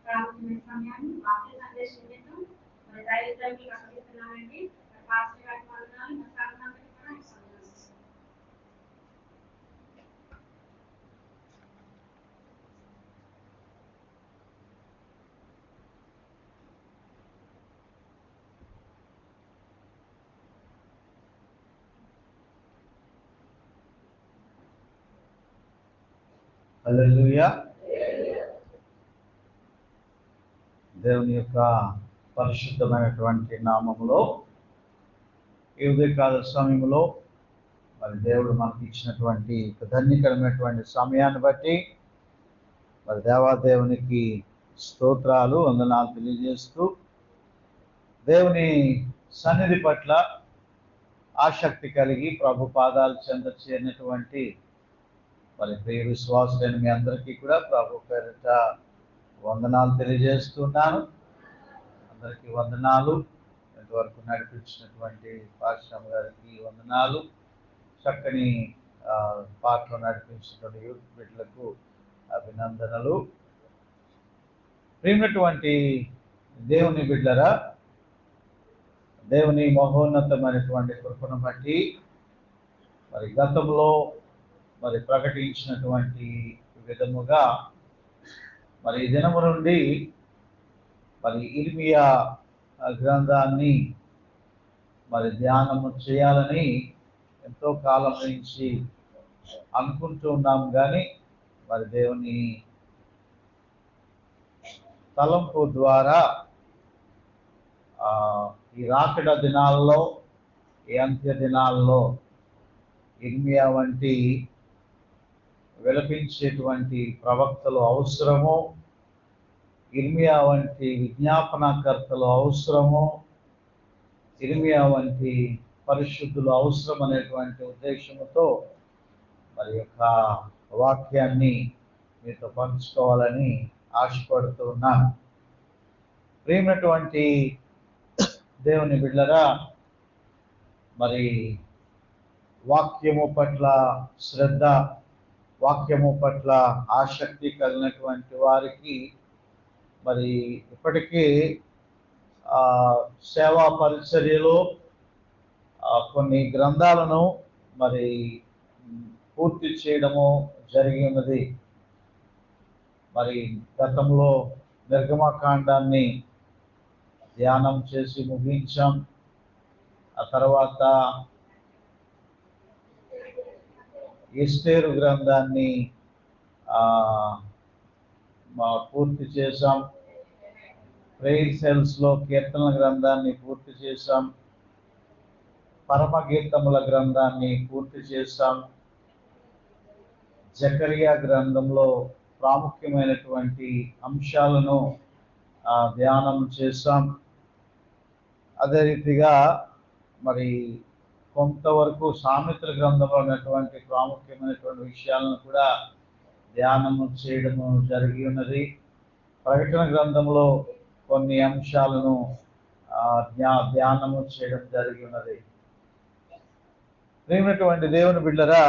ప్రాముఖ్యమైన సమయాన్ని వాక్య సందేశం నిమిత్తం మరి దైవజనులకు అప్పగిస్తున్నామండి. పాస్టర్ గారికి వందనాలు, మా సంఘానికి కూడా వందనాలు. హల్లెలూయా. దేవుని యొక్క పరిశుద్ధమైనటువంటి నామములో ఈ ఉదయకాల సమయంలో మరి దేవుడు మనకి ఇచ్చినటువంటి ధన్యకరమైనటువంటి సమయాన్ని బట్టి మరి దేవాదేవునికి స్తోత్రాలు, వందనాలు తెలియజేస్తూ దేవుని సన్నిధి పట్ల ఆసక్తి కలిగి ప్రభు పాదాలు చెంత చేరినటువంటి మరి ప్రియ విశ్వాసులైన మీ అందరికీ కూడా ప్రభు పేరిట వందనాలు తెలియజేస్తున్నాను. అందరికీ వందనాలు. ఇంతవరకు నడిపించినటువంటి పాశ్రమ గారికి వందనాలు. చక్కని పాటలు నడిపించినటువంటి యూత్ బిడ్డలకు అభినందనలు. ప్రియమైనటువంటి దేవుని బిడ్డలరా, దేవుని మహోన్నతమైనటువంటి కృపను బట్టి మరి గతంలో మరి ప్రకటించినటువంటి విధముగా మరి ఈ దినము నుండి మరి ఇర్మియా గ్రంథాన్ని మరి ధ్యానము చేయాలని ఎంతో కాలం నుంచి అనుకుంటూ ఉన్నాం. కానీ మరి దేవుని తలంపు ద్వారా ఈ రాకడ దినాల్లో, ఈ అంత్య దినాల్లో ఇర్మియా వంటి విలపించేటువంటి ప్రవక్తలు అవసరము, ఇర్మియా వంటి విజ్ఞాపనకర్తలు అవసరము, ఇర్మియా వంటి పరిశుద్ధులు అవసరం అనేటువంటి ఉద్దేశంతో మరి యొక్క వాక్యాన్ని మీతో పంచుకోవాలని ఆశపడుతూ ఉన్నాను. ప్రియమైనటువంటి దేవుని బిడ్డలరా, మరి వాక్యము పట్ల శ్రద్ధ, వాక్యము పట్ల ఆసక్తి కలిగినటువంటి వారికి మరి ఇప్పటికీ సేవా పరిచర్యలో కొన్ని గ్రంథాలను మరి పూర్తి చేయడము జరిగి ఉన్నది. మరి గతంలో నిర్గమకాండాన్ని ధ్యానం చేసి ముగించాం. ఆ తర్వాత ఎస్తేరు గ్రంథాన్ని పూర్తి చేశాం. ప్రేయర్ సెల్స్లో కీర్తనల గ్రంథాన్ని పూర్తి చేశాం. పరమగీతముల గ్రంథాన్ని పూర్తి చేశాం. జకరియా గ్రంథంలో ప్రాముఖ్యమైనటువంటి అంశాలను ధ్యానం చేశాం. అదే రీతిగా మరి కొంతవరకు సామెతల గ్రంథంలో ఉన్నటువంటి ప్రాముఖ్యమైనటువంటి విషయాలను కూడా ధ్యానము చేయడము జరిగి ఉన్నది. ప్రకటన గ్రంథంలో కొన్ని అంశాలను ధ్యానము చేయడం జరిగి ఉన్నది. ప్రియమైనటువంటి దేవుని బిడ్డలరా,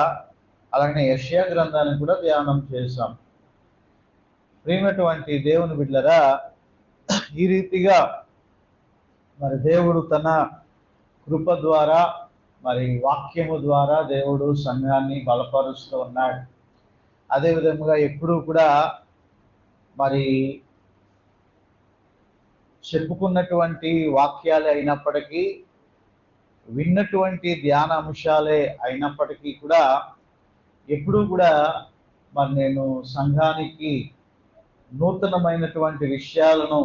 అలాగే యెషయా గ్రంథాన్ని కూడా ధ్యానం చేశాం. ప్రియమైనటువంటి దేవుని బిడ్డలరా, ఈ రీతిగా మరి దేవుడు తన కృప ద్వారా మరి వాక్యము ద్వారా దేవుడు సంఘాన్ని బలపరుస్తూ ఉన్నాడు. అదేవిధంగా ఎప్పుడూ కూడా మరి చెప్పుకున్నటువంటి వాక్యాలే అయినప్పటికీ, విన్నటువంటి ధ్యాన అంశాలే అయినప్పటికీ కూడా ఎప్పుడూ కూడా మరి నేను సంఘానికి నూతనమైనటువంటి విషయాలను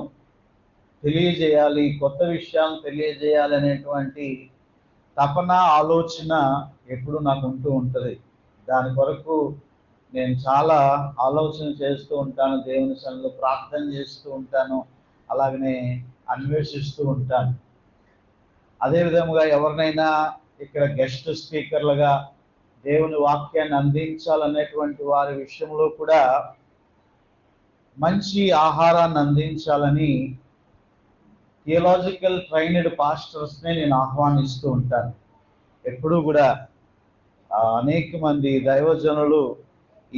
తెలియజేయాలి, కొత్త విషయాలను తెలియజేయాలి అనేటువంటి తపన, ఆలోచన ఎప్పుడు నాకు ఉంటూ ఉంటుంది. దాని కొరకు నేను చాలా ఆలోచన చేస్తూ ఉంటాను, దేవుని సన్నిధిలో ప్రార్థన చేస్తూ ఉంటాను, అలాగనే అన్వేషిస్తూ ఉంటాను. అదేవిధంగా ఎవరినైనా ఇక్కడ గెస్ట్ స్పీకర్లుగా దేవుని వాక్యాన్ని అందించాలనేటువంటి వారి విషయంలో కూడా మంచి ఆహారాన్ని అందించాలని థియలాజికల్ ట్రైన్డ్ పాస్టర్స్నే నేను ఆహ్వానిస్తూ ఉంటాను. ఎప్పుడూ కూడా అనేక మంది దైవజనులు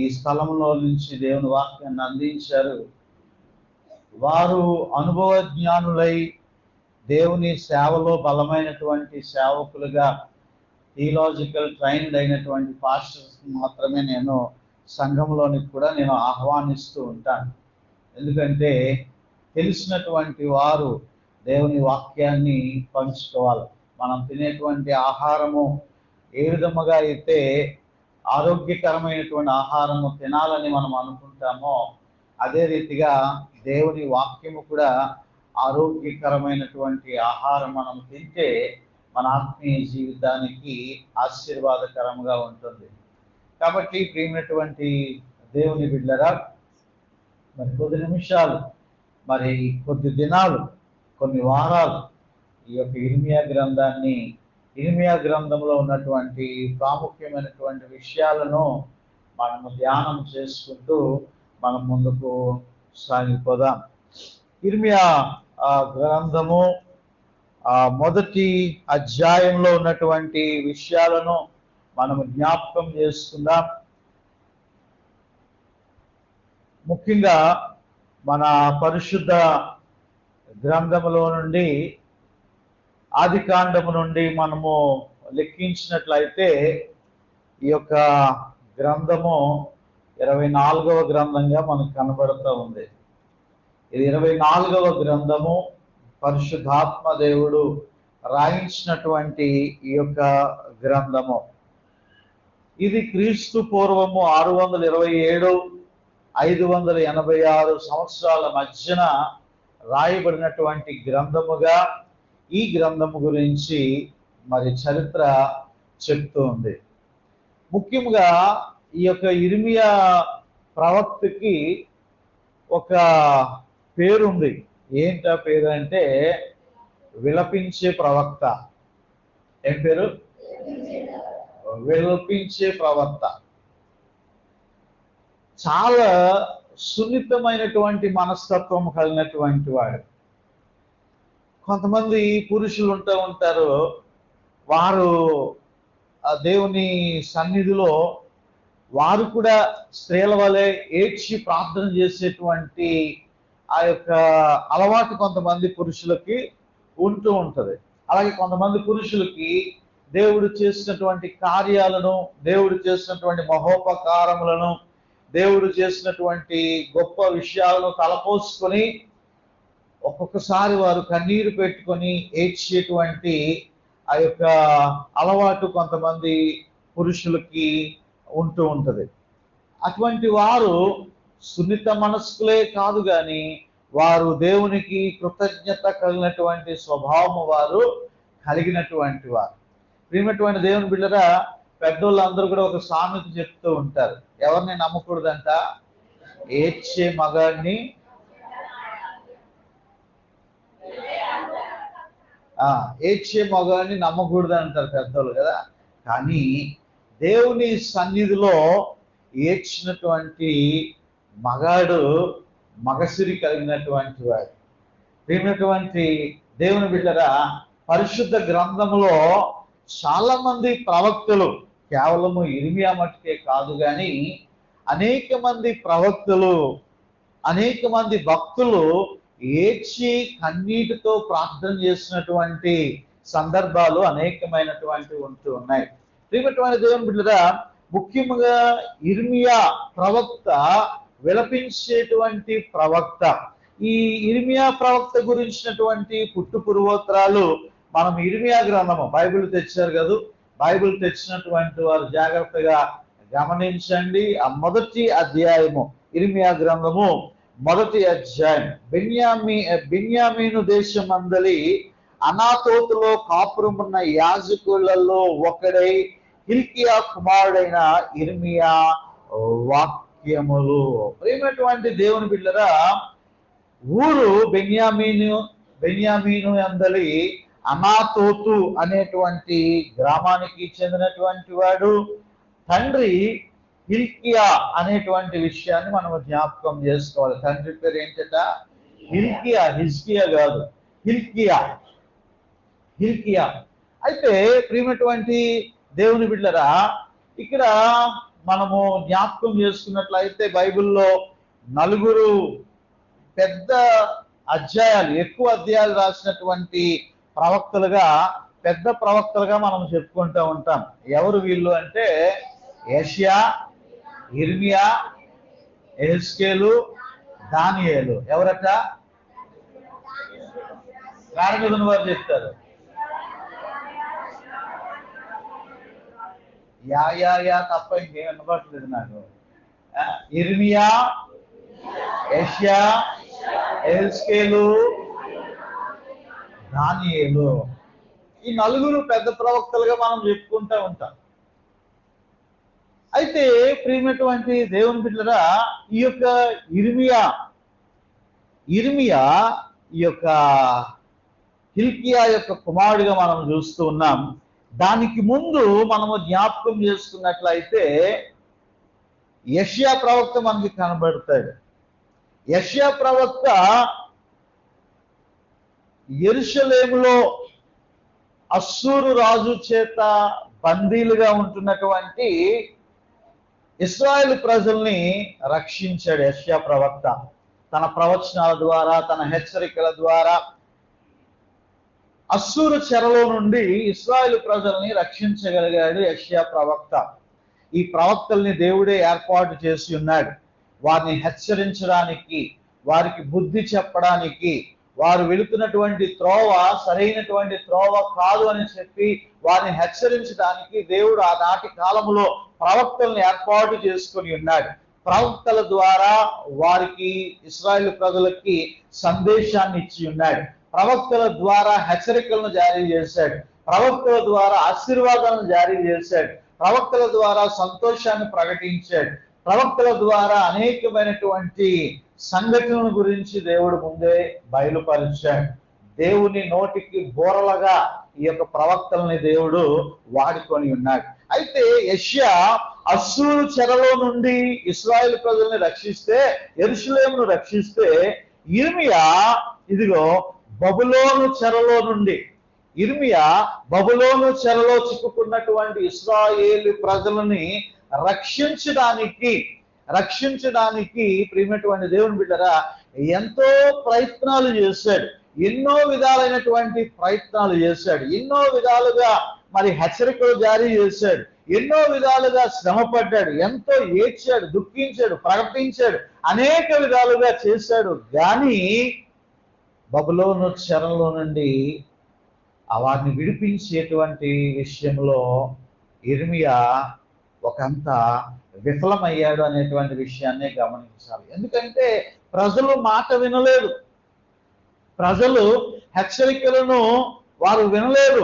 ఈ స్థలంలో నుంచి దేవుని వాక్యాన్ని అందించారు. వారు అనుభవజ్ఞానులై దేవుని సేవలో బలమైనటువంటి సేవకులుగా థియలాజికల్ ట్రైన్డ్ అయినటువంటి పాస్టర్స్ మాత్రమే నేను సంఘంలోనికి కూడా నేను ఆహ్వానిస్తూ ఉంటాను. ఎందుకంటే తెలిసినటువంటి వారు దేవుని వాక్యాన్ని పంచుకోవాలి. మనం తినేటువంటి ఆహారము ఏ విధముగా అయితే ఆరోగ్యకరమైనటువంటి ఆహారము తినాలని మనం అనుకుంటామో, అదే రీతిగా దేవుని వాక్యము కూడా ఆరోగ్యకరమైనటువంటి ఆహారం మనం తింటే మన ఆత్మీయ జీవితానికి ఆశీర్వాదకరంగా ఉంటుంది. కాబట్టి ప్రియమైనటువంటి దేవుని బిడ్డలారా, మరి కొద్ది నిమిషాలు, మరి కొద్ది దినాలు, కొన్ని వారాలు ఈ యొక్క ఇర్మియా గ్రంథంలో ఉన్నటువంటి ప్రాముఖ్యమైనటువంటి విషయాలను మనము ధ్యానం చేసుకుంటూ మనం ముందుకు సాగిపోదాం. ఇర్మియా గ్రంథము మొదటి అధ్యాయంలో ఉన్నటువంటి విషయాలను మనము జ్ఞాపకం చేసుకుందాం. ముఖ్యంగా మన పరిశుద్ధ గ్రంథములో నుండి ఆదికాండము నుండి మనము లెక్కించినట్లయితే ఈ యొక్క గ్రంథము 24వ గ్రంథంగా మనకు కనబడుతూ ఉంది. ఇది 24వ గ్రంథము. పరిశుద్ధాత్మ దేవుడు రాయించినటువంటి ఈ యొక్క గ్రంథము. ఇది క్రీస్తు పూర్వము 627 586 సంవత్సరాల మధ్యన రాయబడినటువంటి గ్రంథముగా ఈ గ్రంథము గురించి మరి చరిత్ర చెప్తూ ఉంది. ముఖ్యంగా ఈ యొక్క ఇర్మియా ప్రవక్తకి ఒక పేరుంది. ఏంటా పేరు అంటే విలపించే ప్రవక్త. ఏం పేరు? విలపించే ప్రవక్త. చాలా సున్నితమైనటువంటి మనస్తత్వం కలిగినటువంటి వాడు. కొంతమంది పురుషులు ఉంటూ ఉంటారు, వారు దేవుని సన్నిధిలో వారు కూడా స్త్రీల వలె ఏడ్చి ప్రార్థన చేసేటువంటి ఆ యొక్క అలవాటు కొంతమంది పురుషులకి ఉంటూ ఉంటది. అలాగే కొంతమంది పురుషులకి దేవుడు చేసినటువంటి కార్యాలను, దేవుడు చేసినటువంటి మహోపకారములను, దేవుడు చేసినటువంటి గొప్ప విషయాలను తలపోసుకొని ఒక్కొక్కసారి వారు కన్నీరు పెట్టుకొని ఏడ్చేటువంటి ఆ యొక్క అలవాటు కొంతమంది పురుషులకి ఉంటూ ఉంటది. అటువంటి వారు సున్నిత మనస్కులే కాదు కానీ వారు దేవునికి కృతజ్ఞత కలిగినటువంటి స్వభావము వారు కలిగినటువంటి వారు. ప్రియమైనటువంటి దేవుని బిడ్డరా, పెద్దోళ్ళందరూ కూడా ఒక సామెత చెప్తూ ఉంటారు. ఎవరిని నమ్మకూడదంట? ఏడ్చే మగాడిని ఏడ్చే మగాడిని నమ్మకూడదు అంటారు పెద్దోళ్ళు కదా. కానీ దేవుని సన్నిధిలో ఏడ్చినటువంటి మగాడు మగసిరి కలిగినటువంటి వాడు. ప్రియమైనటువంటి దేవుని బిడ్డరా, పరిశుద్ధ గ్రంథంలో చాలా మంది ప్రవక్తలు, కేవలము ఇర్మియా మట్టుకే కాదు కానీ అనేక మంది ప్రవక్తలు, అనేక మంది భక్తులు ఏడ్చి కన్నీటితో ప్రార్థన చేసినటువంటి సందర్భాలు అనేకమైనటువంటి ఉంటూ ఉన్నాయి. ప్రియమైనటువంటి దేవుని బిడ్డరా, ముఖ్యంగా ఇర్మియా ప్రవక్త విలపించేటువంటి ప్రవక్త. ఈ ఇర్మియా ప్రవక్త గురించినటువంటి పుట్టు పూర్వోత్తరాలు మనం ఇర్మియా గ్రంథము, బైబిల్ తెచ్చారు కదా, బైబిల్ తెచ్చినటువంటి వారు జాగ్రత్తగా గమనించండి. ఆ మొదటి అధ్యాయము, ఇర్మియా గ్రంథము మొదటి అధ్యాయం. బెన్యామీను దేశమందలి అనాతోతులో కాపురమున్న యాజకులలో ఒకడై హిల్కియా కుమారుడైన ఇర్మియా వాక్యములు. ప్రియమైనటువంటి దేవుని బిడ్డరా, ఊరు బెన్యామీను అందలి అనాతోతు అనేటువంటి గ్రామానికి చెందినటువంటి వాడు. తండ్రి హిల్కియా అనేటువంటి విషయాన్ని మనం జ్ఞాపకం చేసుకోవాలి. తండ్రి పేరు ఏంటట? హిల్కియా. హిజ్కియా కాదు, హిల్కియా. అయితే ప్రియమైనటువంటి దేవుని బిడ్డరా, ఇక్కడ మనము జ్ఞాపకం చేసుకున్నట్లయితే బైబిల్లో 4 పెద్ద అధ్యాయాలు, ఎక్కువ అధ్యాయాలు రాసినటువంటి ప్రవక్తలుగా, పెద్ద ప్రవక్తలుగా మనం చెప్పుకుంటూ ఉంటాం. ఎవరు వీళ్ళు అంటే యెషయా, యిర్మీయా, యెహెజ్కేలు, దానియేలు. ఎవరట? రాని మీద ఉన్న వారు చెప్తారు. యా తప్ప ఇంకేం వినపడలేదు నాకు. యిర్మీయా, యెషయా, యెహెజ్కేలు, దానియేలు. ఈ నలుగురు పెద్ద ప్రవక్తలుగా మనం చెప్పుకుంటూ ఉంటాం. అయితే ప్రియమైనటువంటి దేవుని బిడ్డలారా, ఈ యొక్క యిర్మీయా ఈ యొక్క హిల్కియా యొక్క కుమారుడిగా మనం చూస్తూ ఉన్నాం. దానికి ముందు మనము జ్ఞాపకం చేసుకున్నట్లయితే యెషయా ప్రవక్త మనకి కనబడతాడు. యెషయా ప్రవక్త యెరూషలేములో అస్సూరు రాజు చేత బందీలుగా ఉంటున్నటువంటి ఇశ్రాయేలు ప్రజల్ని రక్షించాడు. యెషయా ప్రవక్త తన ప్రవచనాల ద్వారా, తన హెచ్చరికల ద్వారా అస్సూరు చెరలో నుండి ఇశ్రాయేలు ప్రజల్ని రక్షించగలిగాడు యెషయా ప్రవక్త. ఈ ప్రవక్తల్ని దేవుడే ఏర్పాటు చేసి ఉన్నాడు. వారిని హెచ్చరించడానికి, వారికి బుద్ధి చెప్పడానికి, వారు వెళుతున్నటువంటి త్రోవ సరైనటువంటి త్రోవ కాదు అని చెప్పి వారిని హెచ్చరించడానికి దేవుడు ఆనాటి కాలంలో ప్రవక్తల్ని ఏర్పాటు చేసుకొని ఉన్నాడు. ప్రవక్తల ద్వారా వారికి, ఇశ్రాయేలు ప్రజలకి సందేశాన్ని ఇచ్చి ఉన్నాడు. ప్రవక్తల ద్వారా హెచ్చరికలను జారీ చేశాడు. ప్రవక్తల ద్వారా ఆశీర్వాదాలను జారీ చేశాడు. ప్రవక్తల ద్వారా సంతోషాన్ని ప్రకటించాడు. ప్రవక్తల ద్వారా అనేకమైనటువంటి సంఘటనల గురించి దేవుడు ముందే బయలుపరిచాడు. దేవుని నోటికి బోరలుగా ఈ యొక్క ప్రవక్తల్ని దేవుడు వాడుకొని ఉన్నాడు. అయితే యెషయా అస్సూరు చెరలో నుండి ఇశ్రాయేలు ప్రజల్ని రక్షిస్తే, యెరూషలేమును రక్షిస్తే, యిర్మీయా ఇదిగో బబులోను చెరలో నుండి, యిర్మీయా బబులోను చెరలో చిక్కుకున్నటువంటి ఇశ్రాయేలు ప్రజలని రక్షించడానికి ప్రియమైనటువంటి దేవుని బిడ్డరా ఎంతో ప్రయత్నాలు చేశాడు. ఎన్నో విధాలైనటువంటి ప్రయత్నాలు చేశాడు. ఎన్నో విధాలుగా మరి హెచ్చరికలు జారీ చేశాడు. ఎన్నో విధాలుగా శ్రమపడ్డాడు. ఎంతో ఏడ్చాడు, దుఃఖించాడు, ప్రకటించాడు, అనేక విధాలుగా చేశాడు. కానీ బబులోను చెరలో నుండి వారిని విడిపించేటువంటి విషయంలో యిర్మీయా ఒకంత విఫలమయ్యాడు అనేటువంటి విషయాన్ని గమనించాలి. ఎందుకంటే ప్రజలు మాట వినలేదు, ప్రజలు హెచ్చరికలను వారు వినలేదు,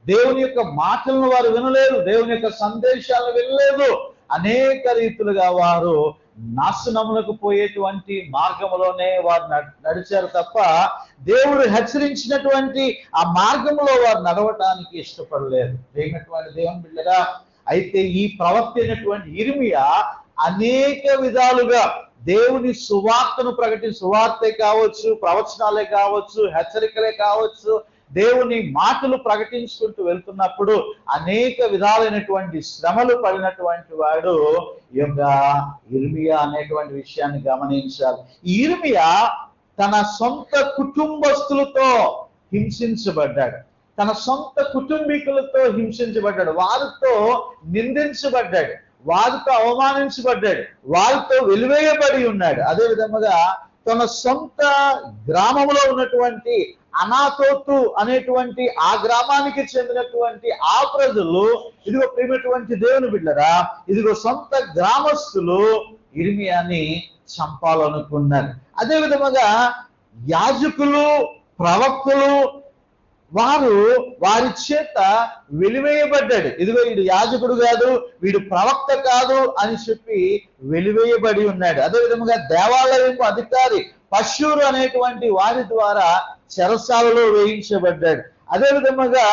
దేవుని యొక్క మాటలను వారు వినలేదు, దేవుని యొక్క సందేశాలను వినలేదు. అనేక రీతులుగా వారు నాశనములకు పోయేటువంటి మార్గంలోనే వారు నడిచారు తప్ప దేవుడు హెచ్చరించినటువంటి ఆ మార్గంలో వారు నడవటానికి ఇష్టపడలేదు. దేవుని బిడ్డగా అయితే ఈ ప్రవక్త అయినటువంటి యిర్మీయా అనేక విధాలుగా దేవుని సువార్తను సువార్తే కావచ్చు, ప్రవచనాలే కావచ్చు, హెచ్చరికలే కావచ్చు, దేవుని మాటలు ప్రకటించుకుంటూ వెళ్తున్నప్పుడు అనేక విధాలైనటువంటి శ్రమలు పడినటువంటి వాడు ఈ యొక్క యిర్మీయా అనేటువంటి విషయాన్ని గమనించాలి. యిర్మీయా తన సొంత కుటుంబస్తులతో హింసించబడ్డాడు, తన సొంత కుటుంబీకులతో హింసించబడ్డాడు, వారితో నిందించబడ్డాడు, వారితో అవమానించబడ్డాడు, వారితో వెలివేయబడి ఉన్నాడు. అదే విధముగా తన సొంత గ్రామంలో ఉన్నటువంటి అనాతోతు అనేటువంటి ఆ గ్రామానికి చెందినటువంటి ఆ ప్రజలు, ఇదిగో ప్రియమైనటువంటి దేవుని బిడ్డరా, ఇదిగో సొంత గ్రామస్తులు యిర్మీయాని చంపాలనుకున్నారు. అదే విధముగా యాజకులు, ప్రవక్తలు వారి చేత వెలివేయబడ్డాడు. ఇదిగో వీడు యాజకుడు కాదు, వీడు ప్రవక్త కాదు అని చెప్పి వెలివేయబడి ఉన్నాడు. అదే విధముగా దేవాలయపు అధికారి పశూరు అనేటువంటి వారి ద్వారా చెరసాలలో వేయించబడ్డాడు. అదే విధముగా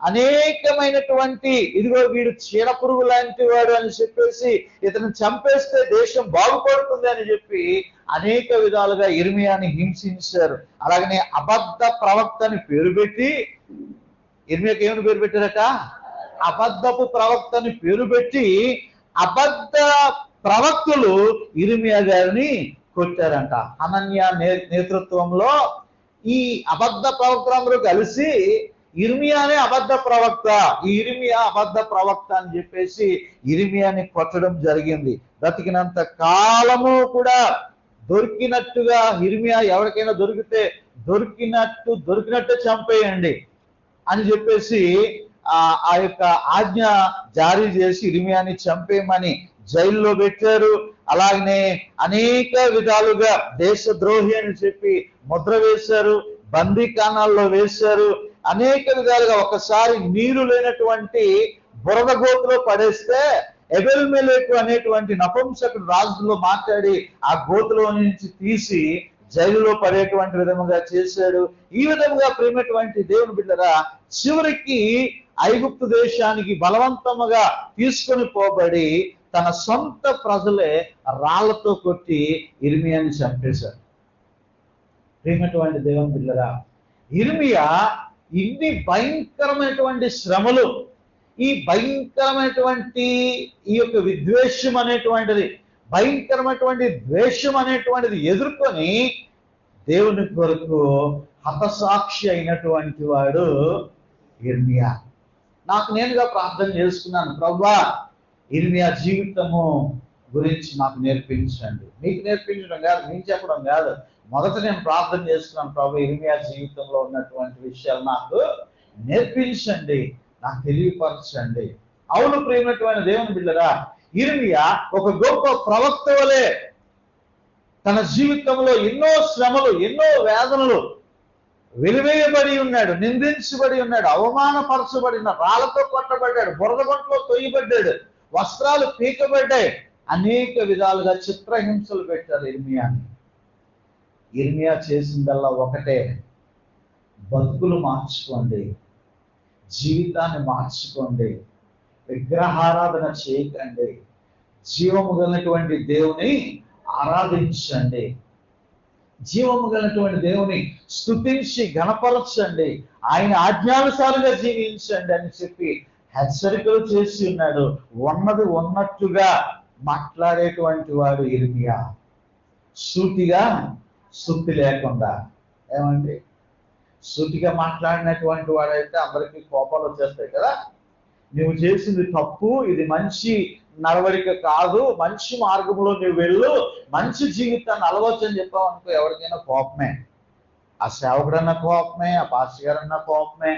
అనేకమైనటువంటి ఇదిగో వీడు చీడపురుగు లాంటి వాడు అని చెప్పేసి ఇతను చంపేస్తే దేశం బాగుపడుతుంది అని చెప్పి అనేక విధాలుగా యిర్మీయాని హింసించారు. అలాగనే అబద్ధ ప్రవక్త అని పేరు పెట్టి, యిర్మీయాకి ఏమని పేరు పెట్టారట? అబద్ధపు ప్రవక్త అని పేరు పెట్టి అబద్ధ ప్రవక్తలు యిర్మీయా గారిని కొట్టారంట. హనన్యా నేతృత్వంలో ఈ అబద్ధ ప్రవక్తలందరూ కలిసి ఇర్మియానే అబద్ధ ప్రవక్త, ఈ ఇర్మియా అబద్ధ ప్రవక్త అని చెప్పేసి ఇర్మియాని కొట్టడం జరిగింది. బ్రతికినంత కాలము కూడా దొరికినట్టుగా ఇర్మియా ఎవరికైనా దొరికితే దొరికినట్టు చంపేయండి అని చెప్పేసి ఆ యొక్క ఆజ్ఞ జారీ చేసి ఇర్మియాని చంపేయమని జైల్లో పెట్టారు. అలాగనే అనేక విధాలుగా దేశద్రోహి అని చెప్పి ముద్ర వేశారు, బందీఖానాల్లో వేశారు. అనేక విధాలుగా ఒకసారి నీరు లేనటువంటి బురద గోతులో పడేస్తే ఎబెల్మెలెకు అనేటువంటి నపుంసకుడు రాజులో మాట్లాడి ఆ గోతులో నుంచి తీసి జైలులో పడేటువంటి విధముగా చేశాడు. ఈ విధముగా ప్రేమటువంటి దేవుని బిడ్డరా, చివరికి ఐగుప్తు దేశానికి బలవంతముగా తీసుకొని పోబడి తన సొంత ప్రజలే రాళ్లతో కొట్టి ఇర్మియాని చంపేశారు. ప్రేమటువంటి దేవుని బిడ్డరా, ఇర్మియా ఇన్ని భయంకరమైనటువంటి శ్రమలు, ఈ భయంకరమైనటువంటి ఈ యొక్క విద్వేషం అనేటువంటిది, భయంకరమైనటువంటి ద్వేషం అనేటువంటిది ఎదుర్కొని దేవుని కొరకు హతసాక్షి అయినటువంటి వాడు ఇర్మియా. నాకు నేనుగా ప్రార్థన చేసుకున్నాను, ప్రభువా ఇర్మియా జీవితము గురించి నాకు నేర్పించండి. మీకు నేర్పించడం కాదు, నేను చెప్పడం కాదు, మొదట నేను ప్రార్థన చేస్తున్నాను, ప్రభు ఇర్మియా జీవితంలో ఉన్నటువంటి విషయాలు నాకు నేర్పించండి, నాకు తెలియపరచండి. అవును ప్రియమైనటువంటి దేవుని బిడ్డరా, ఇర్మియా ఒక గొప్ప ప్రవక్త వలె తన జీవితంలో ఎన్నో శ్రమలు, ఎన్నో వేదనలు, వెలివేయబడి ఉన్నాడు, నిందించబడి ఉన్నాడు, అవమానపరచబడిన, రాళ్లతో కొట్టబడ్డాడు, బురదగొంటలో తొయ్యబడ్డాడు, వస్త్రాలు పీకబడ్డాయి, అనేక విధాలుగా చిత్రహింసలు పెట్టారు ఇర్మియాని. ఇర్మియా చేసిందల్లా ఒకటే, బతుకులు మార్చుకోండి, జీవితాన్ని మార్చుకోండి, విగ్రహారాధన చేయకండి, జీవము కలిగినటువంటి దేవుని ఆరాధించండి, జీవము కలిగినటువంటి దేవుని స్తుతించి గణపరచండి, ఆయన ఆజ్ఞానుసారంగా జీవించండి అని చెప్పి హెచ్చరికలు చేసి ఉన్నాడు. ఉన్నది ఉన్నట్టుగా మాట్లాడేటువంటి వాడు ఇర్మియా, సూటిగా సుత్తి లేకుండా. ఏమండి, సూటిగా మాట్లాడినటువంటి వాడైతే అందరికీ కోపాలు వచ్చేస్తాయి కదా. నువ్వు చేసింది తప్పు, ఇది మంచి నడవడిక కాదు, మంచి మార్గంలో నువ్వు వెళ్ళు, మంచి జీవితాన్ని అలవచ్చు అని చెప్పావు అనుకో, ఎవరికైనా కోపమే. ఆ సేవకుడన్నా కోపమే, ఆ పాస్టర్ గారన్నా కోపమే.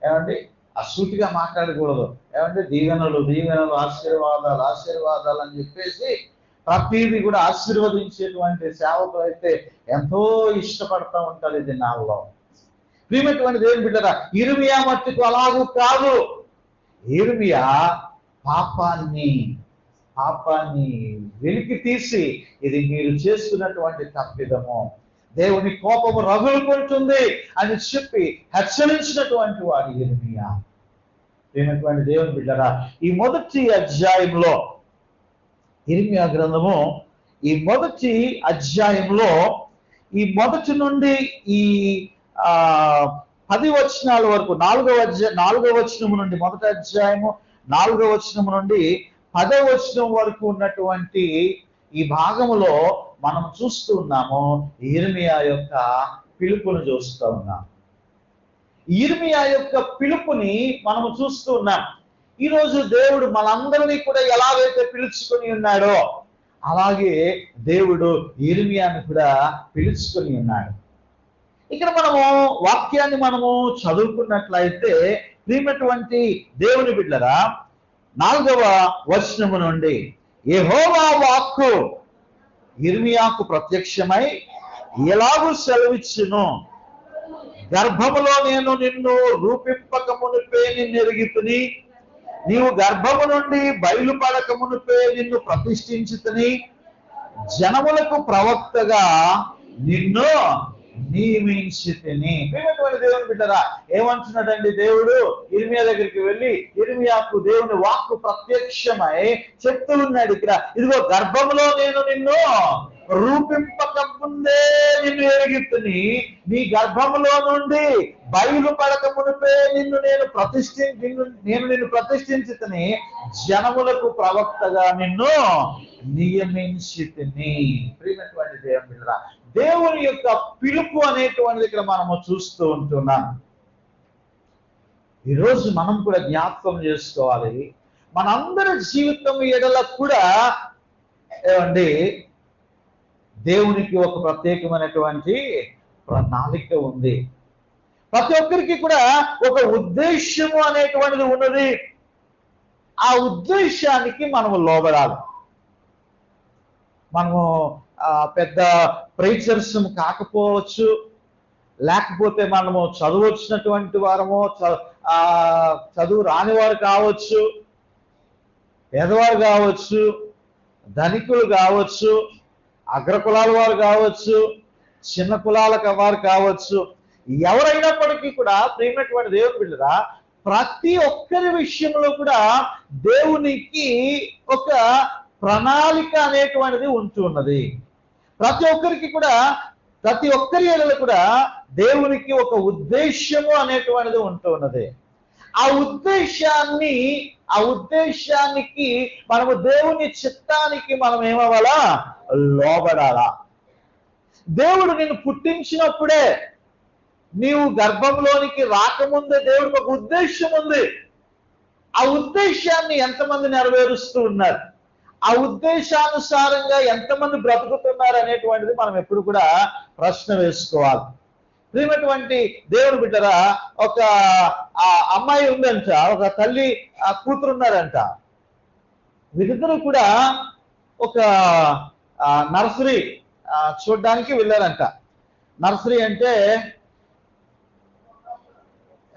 ఏమండి, అసూటిగా మాట్లాడకూడదు. ఏమంటే దీవెనలు దీవెనలు, ఆశీర్వాదాలు ఆశీర్వాదాలు అని చెప్పేసి ప్రతిదీ కూడా ఆశీర్వదించేటువంటి సేవకులు అయితే ఎంతో ఇష్టపడతా ఉంటారు ఈ దినాల్లో. ప్రియమైనటువంటి దేవుని బిడ్డరా, ఇర్మియా మట్టుకు అలాగూ కాదు. ఇర్మియా పాపాన్ని వెలికి తీసి, ఇది మీరు చేసుకున్నటువంటి తప్పిదము, దేవుని కోపము రగులుకుంటుంది అని చెప్పి హెచ్చరించినటువంటి వాడు ఇర్మియా. ప్రియమైనటువంటి దేవుని బిడ్డరా, ఈ మొదటి అధ్యాయంలో ఇర్మియా గ్రంథము, ఈ మొదటి అధ్యాయంలో ఈ మొదటి నుండి ఈ 10 వచనాల వరకు, 4వ వచనము నుండి, మొదటి అధ్యాయము 4వ వచనము నుండి 10వ వచనం వరకు ఉన్నటువంటి ఈ భాగములో మనం చూస్తూ ఉన్నాము. ఇర్మియా యొక్క పిలుపును చూస్తూ ఉన్నాం. ఇర్మియా యొక్క పిలుపుని మనము చూస్తూ ఉన్నాం. ఈరోజు దేవుడు మనందరినీ కూడా ఎలాగైతే పిలుచుకొని ఉన్నాడో అలాగే దేవుడు ఇర్మియాని కూడా పిలుచుకొని ఉన్నాడు. ఇక్కడ మనము వాక్యాన్ని మనము చదువుకున్నట్లయితే ప్రియమైనటువంటి దేవుని బిడ్డరా, 4వ వచనము నుండి, యెహోవా వాక్కు ఇర్మియాకు ప్రత్యక్షమై ఎలాగూ సెలవిచ్చును, గర్భములో నేను నిన్ను రూపింపక మునిపే నిన్ను ఎరిగితిని, నీవు గర్భము నుండి బయలుపడక మునిపే నిన్ను ప్రతిష్ఠించితిని, జనములకు ప్రవక్తగా నిన్ను నియమించితిని. ప్రియమైనటువంటి దేవుని బిడ్డరా, ఏమంటున్నాడండి దేవుడు? ఇర్మియా దగ్గరికి వెళ్ళి ఇర్మియాకు దేవుని వాక్కు ప్రత్యక్షమై చెప్తూ ఉన్నాడు ఇక్కడ, ఇదిగో గర్భములో నేను నిన్ను రూపింపక ముందే నిన్ను ఎరిగితిని, నీ గర్భములో నుండి బయలుపడక మునిపే నిన్ను ప్రతిష్ఠించితిని, జనములకు ప్రవక్తగా నిన్ను నియమించితిని. ప్రియమైనటువంటి దేవుని బిడ్డలారా, దేవుని యొక్క పిలుపు అనేటువంటిది ఇక్కడ మనము చూస్తూ ఉంటున్నాం. ఈరోజు మనం కూడా జ్ఞాపకం చేసుకోవాలి, మనందరి జీవితం ఎడల కూడా ఏమండి దేవునికి ఒక ప్రత్యేకమైనటువంటి ప్రణాళిక ఉంది. ప్రతి ఒక్కరికి కూడా ఒక ఉద్దేశము అనేటువంటిది ఉన్నది. ఆ ఉద్దేశానికి మనము లోబడాలి. మనము పెద్ద ప్రీచర్స్ కాకపోవచ్చు, లేకపోతే మనము చదువు వచ్చినటువంటి వారము, చదువు రాని వారు కావచ్చు, పేదవారు కావచ్చు, ధనికులు కావచ్చు, అగ్రకులాల వారు కావచ్చు, చిన్న కులాల వారు కావచ్చు, ఎవరైనప్పటికీ కూడా ప్రియమైనటువంటి దేవుని బిడ్డలారా, ప్రతి ఒక్కరి విషయంలో కూడా దేవునికి ఒక ప్రణాళిక అనేటువంటిది ఉంటున్నది. ప్రతి ఒక్కరికి కూడా, ప్రతి ఒక్కరి ఎడల కూడా దేవునికి ఒక ఉద్దేశము అనేటువంటిది ఉంటున్నది. ఆ ఉద్దేశానికి మనము దేవుని చిత్తానికి మనం ఏమవ్వాలా? లోబడాలా. దేవుడు నిన్ను పుట్టించినప్పుడే, నీవు గర్భంలోనికి రాకముందే దేవుడికి ఒక ఉద్దేశం ఉంది. ఆ ఉద్దేశాన్ని ఎంతమంది నెరవేరుస్తూ ఉన్నారు, ఆ ఉద్దేశానుసారంగా ఎంతమంది బ్రతుకుతున్నారు అనేటువంటిది మనం ఎప్పుడు కూడా ప్రశ్న వేసుకోవాలి. ప్రియమైనటువంటి దేవుని బిడ్డరా, ఒక అమ్మాయి ఉందంట, ఒక తల్లి కూతురున్నారంట. వీరిద్దరూ కూడా ఒక నర్సరీ చూడడానికి వెళ్ళారంట. నర్సరీ అంటే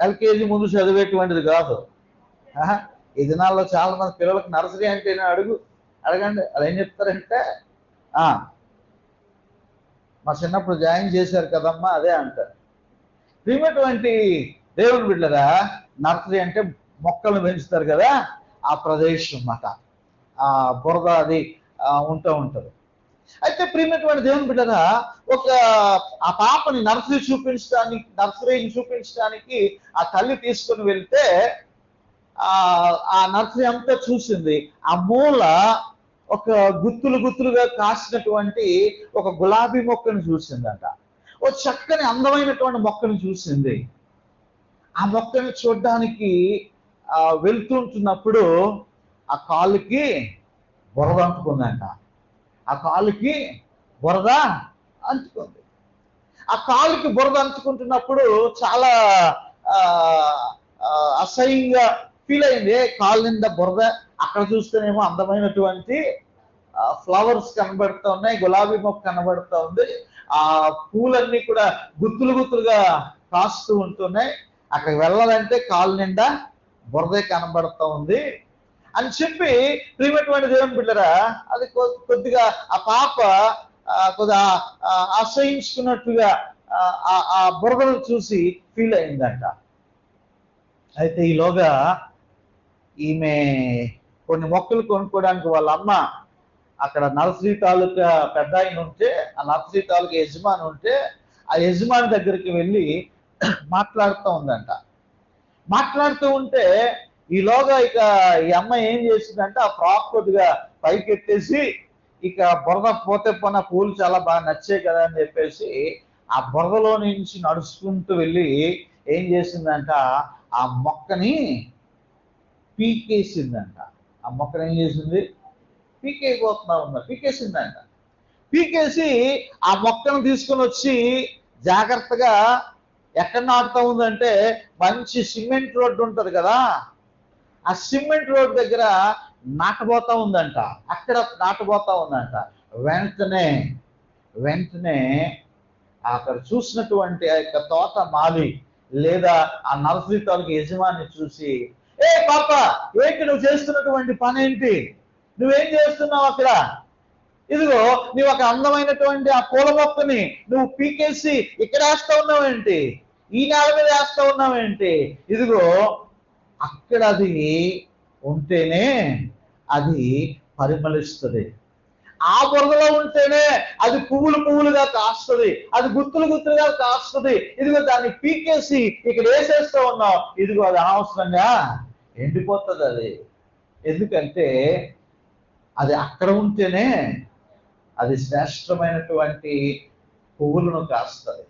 ఎల్కేజీ ముందు చదివేటువంటిది కాదు. ఈ దినాల్లో చాలా మంది పిల్లలకు నర్సరీ అంటే అడగండి, వాళ్ళు ఏం చెప్తారంటే మా చిన్నప్పుడు జాయిన్ చేశారు కదమ్మా, అదే అంటారు. ప్రియమైనటువంటి దేవుని బిడ్డరా, నర్సరీ అంటే మొక్కలు పెంచుతారు కదా, ఆ ప్రదేశం అన్నమాట. ఆ బురద అది ఉంటూ ఉంటారు. అయితే ప్రియమైనటువంటి దేవుని బిడ్డరా, ఆ పాపని నర్సరీని చూపించడానికి ఆ తల్లి తీసుకొని వెళ్తే ఆ నర్సరీ అంతా చూసింది. ఆ మూల ఒక గుత్తులుగా కాసినటువంటి ఒక గులాబీ మొక్కను చూసిందంట. ఓ చక్కని అందమైనటువంటి మొక్కను చూసింది. ఆ మొక్కను చూడడానికి వెళ్తుంటున్నప్పుడు ఆ కాలుకి బురద అంటుకుందంట. ఆ కాలుకి బురద అంటుకుంది. ఆ కాలుకి బురద అంటుకుంటున్నప్పుడు చాలా అసహ్యంగా ఫీల్ అయింది. కాలు నిండా బురద, అక్కడ చూస్తేనేమో అందమైనటువంటి ఫ్లవర్స్ కనబడుతూ ఉన్నాయి, గులాబీ మొక్క కనబడుతూ ఉంది, ఆ పూలన్నీ కూడా గుత్తులుగా కాస్తూ ఉంటున్నాయి. అక్కడికి వెళ్ళాలంటే కాలు నిండా బురదే కనబడుతూ ఉంది అని చెప్పి, ప్రియమైనటువంటి దేవుని బిడ్డరా, అది కొద్దిగా ఆ పాప కొద్దిగా అసహించుకున్నట్టుగా ఆ బురదను చూసి ఫీల్ అయిందంట. అయితే ఈలోగా ఈమె కొన్ని మొక్కలు కొనుక్కోవడానికి వాళ్ళ అమ్మ అక్కడ నర్సరీ తాలూకా పెద్ద ఆయన ఉంటే, ఆ నర్సరీ తాలూకా యజమాని ఉంటే, ఆ యజమాని దగ్గరికి వెళ్ళి మాట్లాడుతూ ఉందంట. మాట్లాడుతూ ఉంటే ఈలోగా ఇక ఈ అమ్మాయి ఏం చేసిందంటే, ఆ ఫ్రాక్ కొద్దిగా పైకి ఎత్తేసి, ఇక బురద పోతే పోన పూలు చాలా బాగా నచ్చాయి కదా అని చెప్పేసి ఆ బురదలో నుంచి నడుచుకుంటూ వెళ్ళి ఏం చేసిందంట, ఆ మొక్కని పీకేసిందంట. ఆ మొక్కను ఏం చేసింది? పీకేసిందంట. పీకేసి ఆ మొక్కను తీసుకొని వచ్చి జాగ్రత్తగా ఎక్కడ నాటుతా ఉందంటే, మంచి సిమెంట్ రోడ్డు ఉంటది కదా, ఆ సిమెంట్ రోడ్ దగ్గర నాటబోతా ఉందంట. అక్కడ నాటబోతా ఉందంట. వెంటనే అక్కడ చూసినటువంటి ఆ యొక్క తోట మాలి లేదా ఆ నర్సరీ తాలూకు యజమాని చూసి, ఏ పాప, ఏంటి నువ్వు చేస్తున్నటువంటి పని ఏంటి? నువ్వేం చేస్తున్నావు అక్కడ? ఇదిగో నువ్వు ఒక అందమైనటువంటి ఆ పూల మొక్కని నువ్వు పీకేసి ఇక్కడ వేస్తా ఉన్నావేంటి? ఈ నేల మీద వేస్తా ఉన్నావేంటి? ఇదిగో అక్కడ అది ఉంటేనే అది పరిమళిస్తుంది. ఆ బురదలో ఉంటేనే అది పువ్వులుగా కాస్తుంది, అది గుత్తులుగా కాస్తుంది. ఇదిగో దాన్ని పీకేసి ఇక్కడ వేసేస్తూ ఉన్నావు, ఇదిగో అది అనవసరంగా ఎండిపోతుంది. అది ఎందుకంటే అది అక్కడ ఉంటేనే అది శ్రేష్టమైనటువంటి పువ్వులను కాస్తుంది.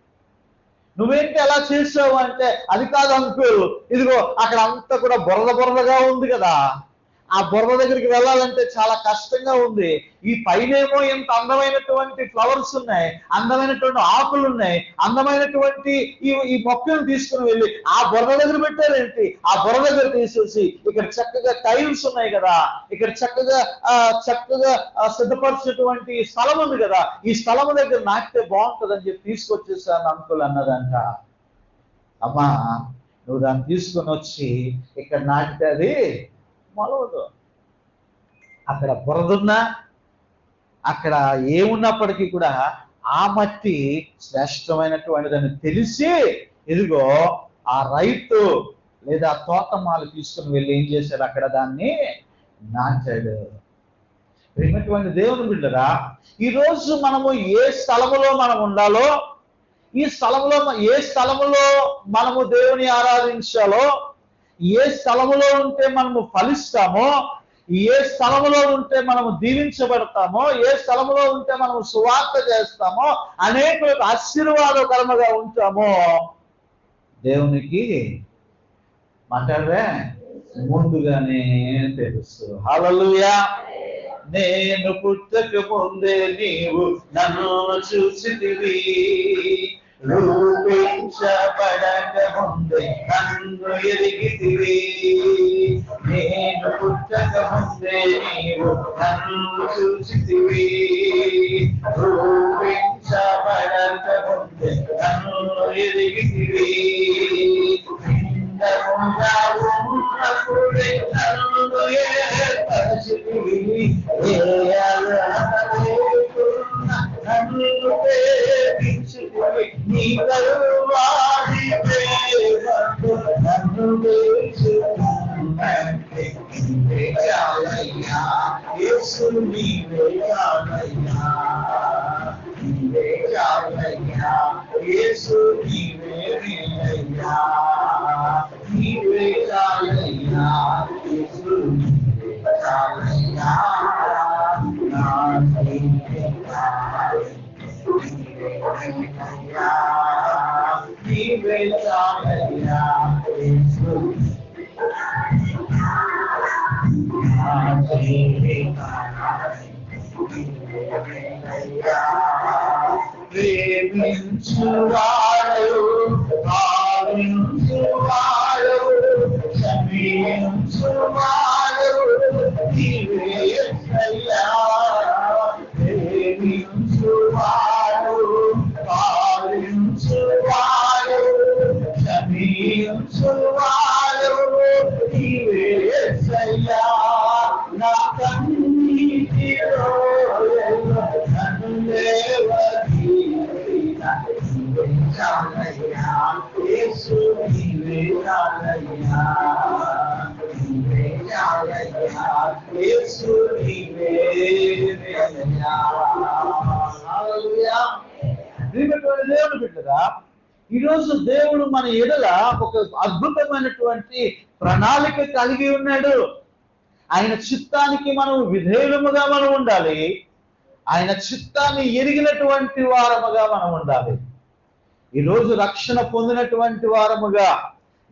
నువ్వేంటి అలా చేసావు అంటే, అది కాదు అంకుల్, ఇదిగో అక్కడ అంతా కూడా బురదగా ఉంది కదా, ఆ బురద దగ్గరికి వెళ్ళాలంటే చాలా కష్టంగా ఉంది. ఈ పైనేమో ఎంత అందమైనటువంటి ఫ్లవర్స్ ఉన్నాయి, అందమైనటువంటి ఆకులు ఉన్నాయి, అందమైనటువంటి ఈ మొక్కలు తీసుకుని వెళ్ళి ఆ బురద దగ్గర పెట్టారేంటి? ఆ బురద దగ్గర తీసేసి ఇక్కడ చక్కగా టైల్స్ ఉన్నాయి కదా, ఇక్కడ చక్కగా సిద్ధపరిచినటువంటి స్థలం ఉంది కదా, ఈ స్థలం దగ్గర నాటితే బాగుంటుందని చెప్పి తీసుకొచ్చేసాను అంకుల్ అన్నదంట. అమ్మా, నువ్వు దాన్ని తీసుకొని వచ్చి ఇక్కడ నాటితే అది మొలవదు. అక్కడ బురదున్నా, అక్కడ ఏమున్నప్పటికీ కూడా ఆ మట్టి శ్రేష్టమైనటువంటిదని తెలిసి, ఇదిగో ఆ రైతు లేదా తోటమాలు తీసుకుని వెళ్ళి ఏం చేశాడు? అక్కడ దాన్ని నాటాడు. ప్రియమైనటువంటి దేవుని బిడ్డరా, ఈరోజు మనము ఏ స్థలములో మనం ఉండాలో, ఏ స్థలములో మనము దేవుని ఆరాధించాలో, ఏ స్థలములో ఉంటే మనము ఫలిస్తామో, ఏ స్థలములో ఉంటే మనము దీవించబడతామో, ఏ స్థలములో ఉంటే మనము సువార్త చేస్తామో, అనేకులకు ఆశీర్వాదకరముగా ఉంటామో దేవునికి మాట్లాడవే ముందుగానే తెలుసు. హల్లెలూయా. నేను పుట్టక ముందే నీవు నన్ను చూసితివి, రూపించబడక ముందే నన్ను ఎరిగితివి. నేను పుట్టక ముందే నీవు నన్ను చూసితివి, రూపించబడక ముందే నన్ను ఎరిగితివి. ఉన్నప్పుడే నన్ను ఏర్పరచితివి, నన్ను ప్రేమించితివి. నీ కరువాడి ప్రేమకు నన్ను వేసుకున్నట్టే నీవే చాలయ్యా యేసు, నీవే చాలయ్యా, నీవే చాలయ్యా యేసు, నీవే మేలయ్యా, నీవే చాలయ్యా యేసు, నీవే చాలయ్యా, నా నీవే నీవే చాలయ్యా యేసు, ప్రేమించువాడు, భావించువాడు, క్షమించువాడు నీవే యేసయ్యా. ప్రేమించువాడు, భావించువాడు, క్షమించువాడు నీవే యేసయ్యా. నా కన్నీటిలో నన్ను లేవదీసిన నీవే చాలయ్యా యేసు, నీవే చాలయ్యా, నీవే చాలయ్యా యేసు, నీవే మేలయ్యా. హల్లెలూయా. దేవుని బిడ్డరా, ఈరోజు దేవుడు మన ఎడల ఒక అద్భుతమైనటువంటి ప్రణాళిక కలిగి ఉన్నాడు. ఆయన చిత్తానికి మనం విధేయులముగా మనం ఉండాలి. ఆయన చిత్తాన్ని ఎరిగినటువంటి వారముగా మనం ఉండాలి. ఈరోజు రక్షణ పొందినటువంటి వారముగా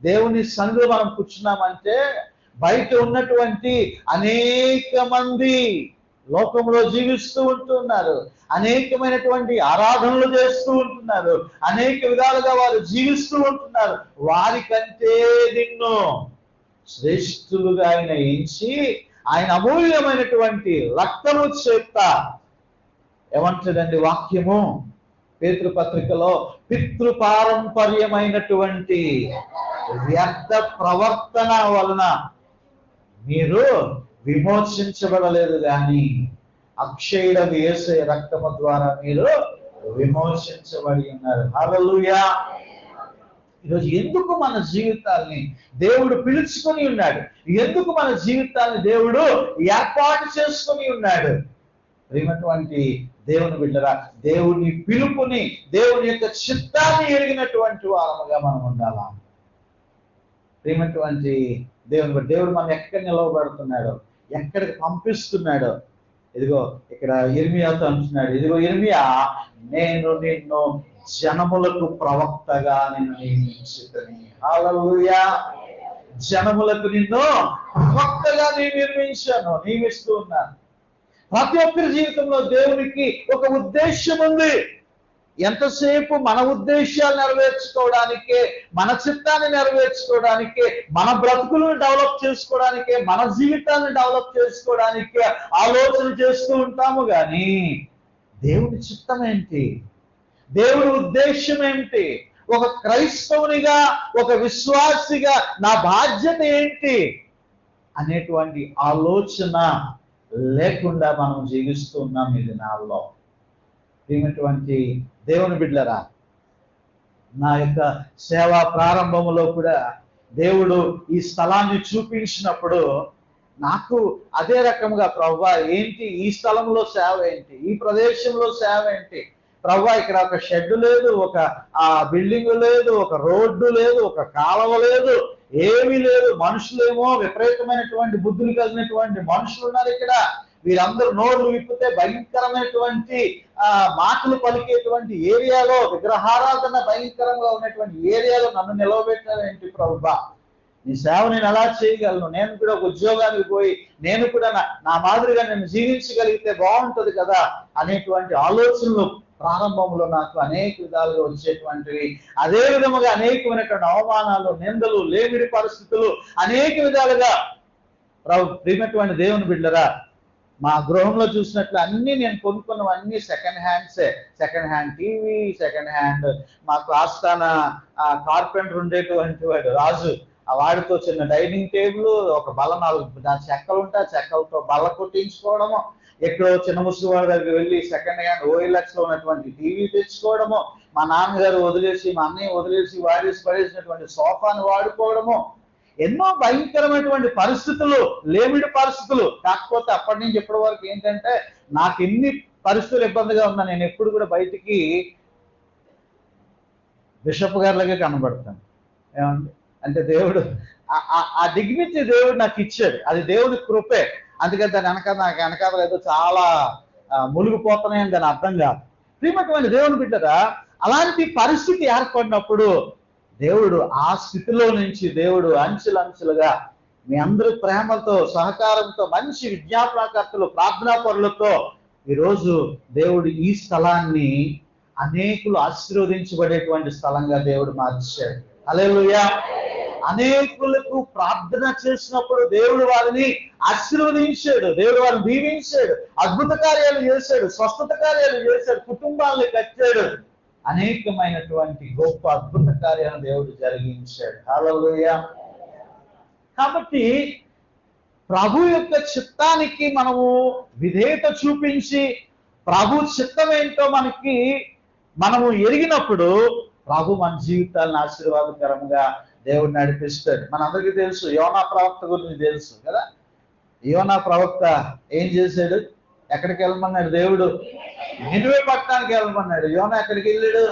దేవుని సన్నిధిలో మనం కూర్చున్నామంటే, బయట ఉన్నటువంటి అనేక మంది లోకంలో జీవిస్తూ ఉంటున్నారు, అనేకమైనటువంటి ఆరాధనలు చేస్తూ ఉంటున్నారు, అనేక విధాలుగా వారు జీవిస్తూ ఉంటున్నారు. వారికంటే నిన్ను శ్రేష్ఠులుగా ఆయన ఎంచి, ఆయన అమూల్యమైనటువంటి రక్తము చేత, ఏమంటదండి వాక్యము పేతురు పత్రికలో, పితృపారంపర్యమైనటువంటి వ్యర్థ ప్రవర్తన వలన మీరు విమోచించబడలేదు కానీ అక్షయుడగు యేసయ్య రక్తము ద్వారా మీరు విమోచించబడి ఉన్నారు. హల్లెలూయా. ఈరోజు ఎందుకు మన జీవితాల్ని దేవుడు పిలుచుకొని ఉన్నాడు? ఎందుకు మన జీవితాన్ని దేవుడు ఏర్పాటు చేసుకొని ఉన్నాడు? ప్రియమైనటువంటి దేవుని బిడ్డరా, దేవుని పిలుపుని, దేవుని యొక్క చిత్తాన్ని ఎరిగినటువంటి వారముగా మనం ఉండాలా? ప్రియమైనటువంటి దేవుడు మనం ఎక్కడ నిలవబడుతున్నాడో, ఎక్కడికి పంపిస్తున్నాడో. ఇదిగో ఇక్కడ ఇర్మియాతో అంటున్నాడు, ఇదిగో ఇర్మియా, నేను నిన్ను జనములకు ప్రవక్తగా నిన్ను నియమించుకొని. హల్లెలూయా. జనములకు నిన్ను ప్రవక్తగా నియమిస్తూ ఉన్నాను. ప్రతి ఒక్కరి జీవితంలో దేవునికి ఒక ఉద్దేశం ఉంది. ఎంతసేపు మన ఉద్దేశాలు నెరవేర్చుకోవడానికే, మన చిత్తాన్ని నెరవేర్చుకోవడానికే, మన బ్రతుకులను డెవలప్ చేసుకోవడానికే, మన జీవితాన్ని డెవలప్ చేసుకోవడానికే ఆలోచన చేస్తూ ఉంటాము. కానీ దేవుని చిత్తం ఏంటి, దేవుని ఉద్దేశం ఏంటి, ఒక క్రైస్తవునిగా, ఒక విశ్వాసిగా నా బాధ్యత ఏంటి అనేటువంటి ఆలోచన లేకుండా మనం జీవిస్తూ ఉన్నాం ఈ దినాల్లో. ప్రియమైనటువంటి దేవుని బిడ్డలారా, నా యొక్క సేవా ప్రారంభంలో కూడా దేవుడు ఈ స్థలాన్ని చూపించినప్పుడు నాకు అదే రకంగా, ప్రభువా ఏంటి ఈ స్థలంలో సేవ ఏంటి, ఈ ప్రదేశంలో సేవ ఏంటి ప్రభువా, ఇక్కడ ఒక షెడ్ లేదు, ఒక బిల్డింగ్ లేదు, ఒక రోడ్డు లేదు, ఒక కాలువ లేదు, ఏమీ లేదు. మనుషులేమో విపరీతమైనటువంటి బుద్ధులు కలిగినటువంటి మనుషులు ఉన్నారు ఇక్కడ. వీరందరూ నోర్లు విప్పితే భయంకరమైనటువంటి మాటలు పలికేటువంటి ఏరియాలో, విగ్రహారాధన భయంకరంగా ఉన్నటువంటి ఏరియాలో నన్ను నిలవబెట్టారేంటి ప్రభువా, నీ సేవ నేను ఎలా చేయగలను, నేను కూడా ఒక ఉద్యోగానికి పోయి నేను కూడా నా మాదిరిగా నేను జీవించగలిగితే బాగుంటది కదా అనేటువంటి ఆలోచనలు ప్రారంభంలో నాకు అనేక విధాలుగా వచ్చేటువంటివి. అదే విధముగా అనేకమైనటువంటి అవమానాలు, నిందలు, లేమిడి పరిస్థితులు అనేక విధాలుగా. ప్రియమైనటువంటి దేవుని బిడ్డరా, మా గృహంలో చూసినట్లు అన్ని నేను కొనుక్కున్నవన్నీ సెకండ్ హ్యాండ్సే. Second hand TV, second hand, మాకు ఆస్థాన కార్పెంటర్ ఉండేటువంటి వాడు రాజు, వాడితో చిన్న డైనింగ్ టేబుల్, ఒక బల్ల, 4 చెక్కలు ఉంటే ఆ చెక్కలతో బల్ల కొట్టించుకోవడము, ఎక్కడో చిన్న ముసుగువాడి దగ్గరికి వెళ్ళి సెకండ్ హ్యాండ్ OLX లో ఉన్నటువంటి టీవీ తెచ్చుకోవడము, మా నాన్నగారు వదిలేసి, మా అన్నయ్య వదిలేసి వాడేసి పడేసినటువంటి సోఫాను వాడుకోవడము, ఎన్నో భయంకరమైనటువంటి పరిస్థితులు, లేమిడి పరిస్థితులు. కాకపోతే అప్పటి నుంచి ఇప్పటి వరకు ఏంటంటే నాకు ఎన్ని పరిస్థితులు ఇబ్బందిగా ఉన్నా నేను ఎప్పుడు కూడా బయటికి బిషప్ గారిలాగే కనబడతాను. ఏమండి అంటే దేవుడు ఆ డిగ్నిటీ దేవుడు నాకు ఇచ్చాడు, అది దేవుడి కృపే. అందుకని దాని నాకు వెనకాల ఏదో చాలా మునిగిపోతున్నాయని దాని అర్థం కాదు. ప్రియమైనటువంటి దేవుని బిడ్డరా, అలాంటి పరిస్థితి ఏర్పడినప్పుడు దేవుడు ఆ స్థితిలో నుంచి దేవుడు అంచెలంచెలుగా మీ అందరి ప్రేమతో, సహకారంతో, మంచి విజ్ఞాపనకర్తలు, ప్రార్థనా పరులతో ఈరోజు దేవుడు ఈ స్థలాన్ని అనేకులు ఆశీర్వదించబడేటువంటి స్థలంగా దేవుడు మార్చాడు. హల్లెలూయా. అనేకులకు ప్రార్థన చేసినప్పుడు దేవుడు వారిని ఆశీర్వదించాడు, దేవుడు వారిని దీవించాడు, అద్భుత కార్యాలు చేశాడు, స్వస్థత కార్యాలు చేశాడు, కుటుంబాలను కట్టాడు, అనేకమైనటువంటి గొప్ప అద్భుత కార్యాలను దేవుడు జరిగించాడు. హల్లెలూయా. కాబట్టి ప్రభు యొక్క చిత్తానికి మనము విధేయత చూపించి ప్రభు చిత్తం ఏంటో మనము ఎరిగినప్పుడు ప్రభు మన జీవితాలను ఆశీర్వాదకరంగా దేవుడు నడిపిస్తాడు. మనందరికీ తెలుసు, యోనా ప్రవక్త గురించి తెలుసు కదా. యోనా ప్రవక్త ఏం చేశాడు, ఎక్కడికి వెళ్ళమన్నాడు దేవుడు? నినివే పట్టణానికి వెళ్ళమన్నాడు. యోనా ఎక్కడికి వెళ్ళాడు?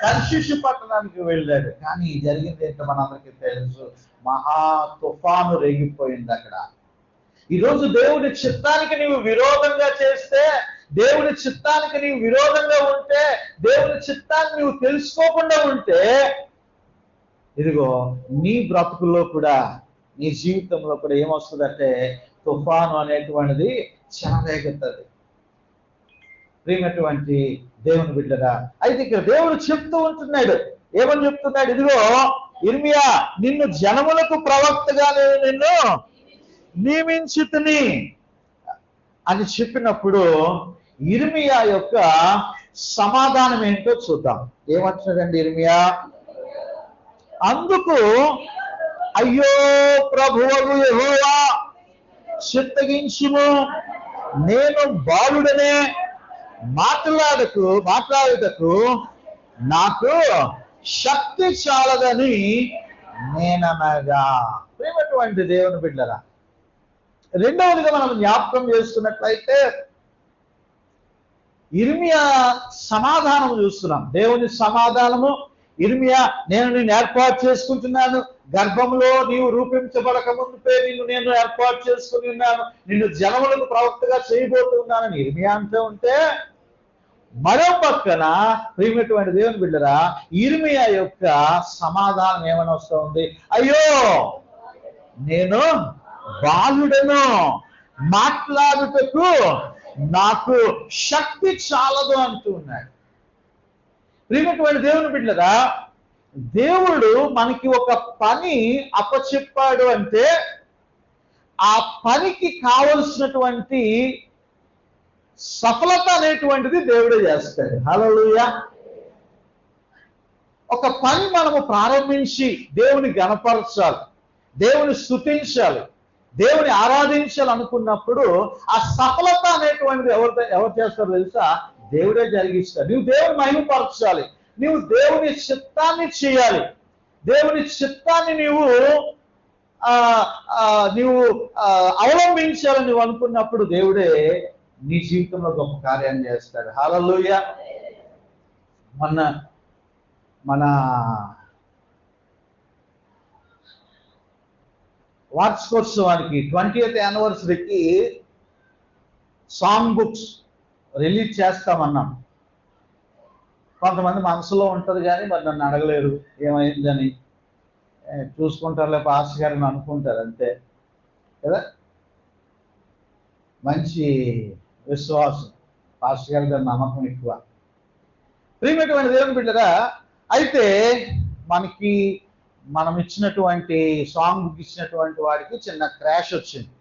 తర్షీషు పట్టణానికి వెళ్ళాడు. కానీ జరిగింది ఏంటో మనందరికీ తెలుసు, మహా తుఫాను రేగిపోయింది అక్కడ. ఈరోజు దేవుడి చిత్తానికి నీవు విరోధంగా చేస్తే, దేవుడి చిత్తానికి నీవు విరోధంగా ఉంటే, దేవుడి చిత్తాన్ని నువ్వు తెలుసుకోకుండా ఉంటే, ఇదిగో నీ బ్రతుకుల్లో కూడా, నీ జీవితంలో కూడా ఏమొస్తుందంటే తుఫాను అనేటువంటిది చెలరేగుతుంది. ప్రియమైనటువంటి దేవుని బిడ్డగా, అయితే ఇక్కడ దేవుడు చెప్తూ ఉంటున్నాడు, ఏమని చెప్తున్నాడు? ఇదిగో ఇర్మియా, నిన్ను జనములకు ప్రవక్తగా నేను నిన్ను నియమించితిని అని చెప్పినప్పుడు ఇర్మియా యొక్క సమాధానం ఏంటో చూద్దాం. ఏమంటున్నాడండి ఇర్మియా? అందుకు అయ్యో ప్రభువగు యెహోవా, చిత్తగించుము, నేను బాలుడనే, మాట్లాడుటకు నాకు శక్తి చాలదని నేననగా. ప్రియమైనటువంటి దేవుని బిడ్డరా, రెండవదిగా మనం జ్ఞాపకం చేసుకున్నట్లయితే ఇర్మియా సమాధానం చూస్తున్నాం. దేవుని సమాధానము, ఇర్మియా నేను నిన్ను ఏర్పాటు చేసుకుంటున్నాను, గర్భంలో నీవు రూపించబడక ముందుపే నిన్ను నేను ఏర్పాటు చేసుకుని ఉన్నాను, నిన్ను జనములకు ప్రవక్తగా చేయబోతున్నానని ఇర్మియా అంటూ ఉంటే, మరో పక్కన ప్రియమైనటువంటి దేవుని బిడ్డరా ఇర్మియా యొక్క సమాధానం ఏమని వస్తూ ఉంది? అయ్యో నేను బాలుడను, మాట్లాడుటకు నాకు శక్తి చాలదు అంటూ ఉన్నాడు. ప్రియమైనటువంటి దేవుని బిడ్డరా, దేవుడు మనకి ఒక పని అప్పచెప్పాడు అంటే ఆ పనికి కావలసినటువంటి సఫలత అనేటువంటిది దేవుడే చేస్తాడు. హల్లెలూయా. ఒక పని మనము ప్రారంభించి దేవుని గణపరచాలి, దేవుని స్తుతించాలి, దేవుని ఆరాధించాలి అనుకున్నప్పుడు ఆ సఫలత అనేటువంటిది ఎవరు చేస్తారో తెలుసా? దేవుడే జరిగిస్తాడు. నువ్వు దేవుని మహిమపరచాలి, నీవు దేవుని చిత్తాన్ని చేయాలి, దేవుని చిత్తాన్ని నీవు అవలంబించాలని నువ్వు అనుకున్నప్పుడు దేవుడే నీ జీవితంలో గొప్ప కార్యాన్ని చేస్తాడు. హల్లెలూయా. మన వార్షికోత్సవానికి 20th యానివర్సరీకి సాంగ్ బుక్స్ రిలీజ్ చేస్తామన్నాం. కొంతమంది మనసులో ఉంటుంది కానీ మరి నన్ను అడగలేరు ఏమైందని, చూసుకుంటారులే పాస్టర్ గారిని అనుకుంటారు అంతే కదా. మంచి విశ్వాసం, పాస్టర్ గారి గారి నమ్మకం ఎక్కువ. ప్రియమైనటువంటి దేవుని బిడ్డరా, అయితే మనం ఇచ్చినటువంటి సాంగ్ బుక్ ఇచ్చినటువంటి వాడికి చిన్న క్రాష్ వచ్చింది,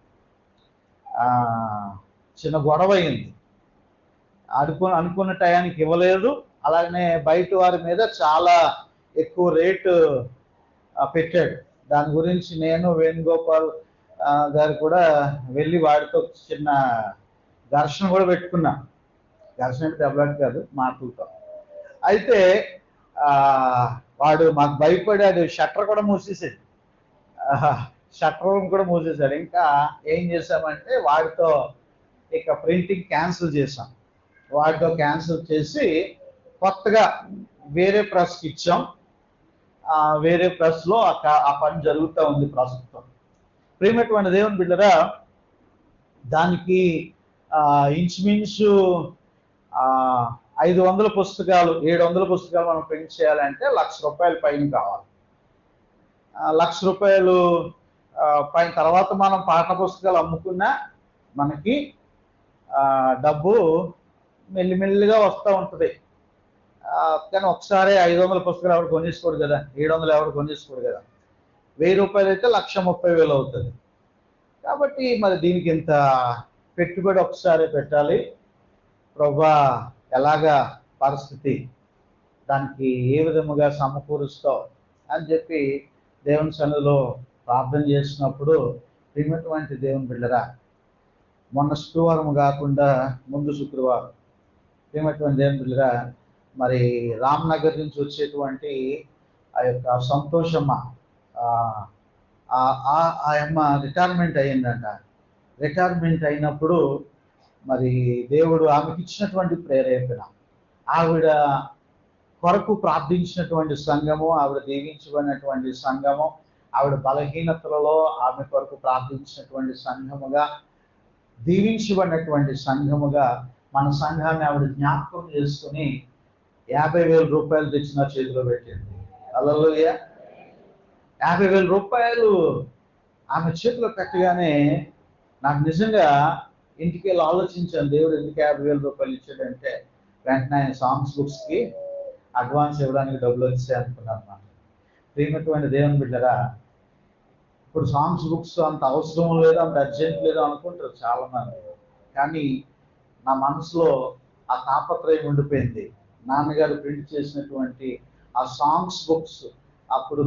చిన్న గొడవ అయింది. అనుకున్న టయానికి ఇవ్వలేదు. అలాగనే బయట వారి మీద చాలా ఎక్కువ రేటు పెట్టాడు. దాని గురించి నేను వేణుగోపాల్ గారు కూడా వెళ్ళి వాడితో చిన్న ఘర్షణ కూడా పెట్టుకున్నా. ఘర్షణ అంటే దెబ్బలాట కాదు, మాటలతో. అయితే వాడు మాకు భయపడాడు, షట్టర్ కూడా మూసేసాడు, షట్టర్ కూడా మూసేశాడు. ఇంకా ఏం చేశామంటే వాడితో ఇక ప్రింటింగ్ క్యాన్సిల్ చేసాం. వాటితో క్యాన్సిల్ చేసి కొత్తగా వేరే ప్రెస్కి ఇచ్చాం. వేరే ప్రెస్లో ఆ పని జరుగుతూ ఉంది ప్రస్తుతం. ప్రియమైనటువంటి దేవుని బిడ్డరా, దానికి ఇంచుమించు 500 పుస్తకాలు 700 పుస్తకాలు మనం ప్రింట్ చేయాలంటే ₹1,00,000 పైన కావాలి. ₹1,00,000 పైన తర్వాత మనం పాఠ పుస్తకాలు అమ్ముకున్నా మనకి డబ్బు మెల్లిమెల్లిగా వస్తూ ఉంటుంది. కానీ ఒకసారి 500 పుస్తకాలు ఎవరు కొనేసుకోడు కదా, 700 ఎవరు కొనేసుకోడు కదా. ₹1,000 అయితే ₹1,30,000 అవుతుంది. కాబట్టి మరి దీనికి ఇంత పెట్టుబడి ఒకసారి పెట్టాలి ప్రభువా, ఎలాగా పరిస్థితి, దానికి ఏ విధముగా సమకూరుస్తావు అని చెప్పి దేవుని సన్నిధిలో ప్రార్థన చేసినప్పుడు, ప్రియమైనటువంటి దేవుని బిడ్డరా, మొన్న శుక్రవారం కాకుండా ముందు శుక్రవారం ప్రియమైనటువంటి దేవుని బిడ్డరా, మరి రామ్నగర్ నుంచి వచ్చేటువంటి ఆ యొక్క సంతోషమ్మ, ఆ అమ్మ రిటైర్మెంట్ అయ్యిందంట. రిటైర్మెంట్ అయినప్పుడు మరి దేవుడు ఆమెకి ఇచ్చినటువంటి ప్రేరేపణ, ఆవిడ కొరకు ప్రార్థించినటువంటి సంఘము, ఆవిడ దీవించబడినటువంటి సంఘము, ఆవిడ బలహీనతలలో ఆమె కొరకు ప్రార్థించినటువంటి సంఘముగా, దీవించబడినటువంటి సంఘముగా మన సంఘాన్ని ఆవిడ జ్ఞాపకం చేసుకుని ₹50,000 తెచ్చిన చేతిలో పెట్టింది. హల్లెలూయా. ₹50,000 ఆమె చేతిలో పెట్టగానే నాకు నిజంగా ఇంటికి వెళ్ళి ఆలోచించాను, దేవుడు ఎందుకు ₹50,000 ఇచ్చాడంటే వెంటనే ఆయన సాంగ్స్ బుక్స్కి అడ్వాన్స్ ఇవ్వడానికి డబ్బులు వచ్చాయి అనుకున్నాను. అన్నమాట. ప్రియమైనటువంటి దేవుని బిడ్డరా, ఇప్పుడు సాంగ్స్ బుక్స్ అంత అవసరం లేదు, అంత అర్జెంట్ లేదు అనుకుంటారు చాలామంది. కానీ నా మనసులో ఆ తాపత్రయం ఉండిపోయింది. నాన్నగారు ప్రింట్ చేసినటువంటి ఆ సాంగ్స్ బుక్స్ అప్పుడు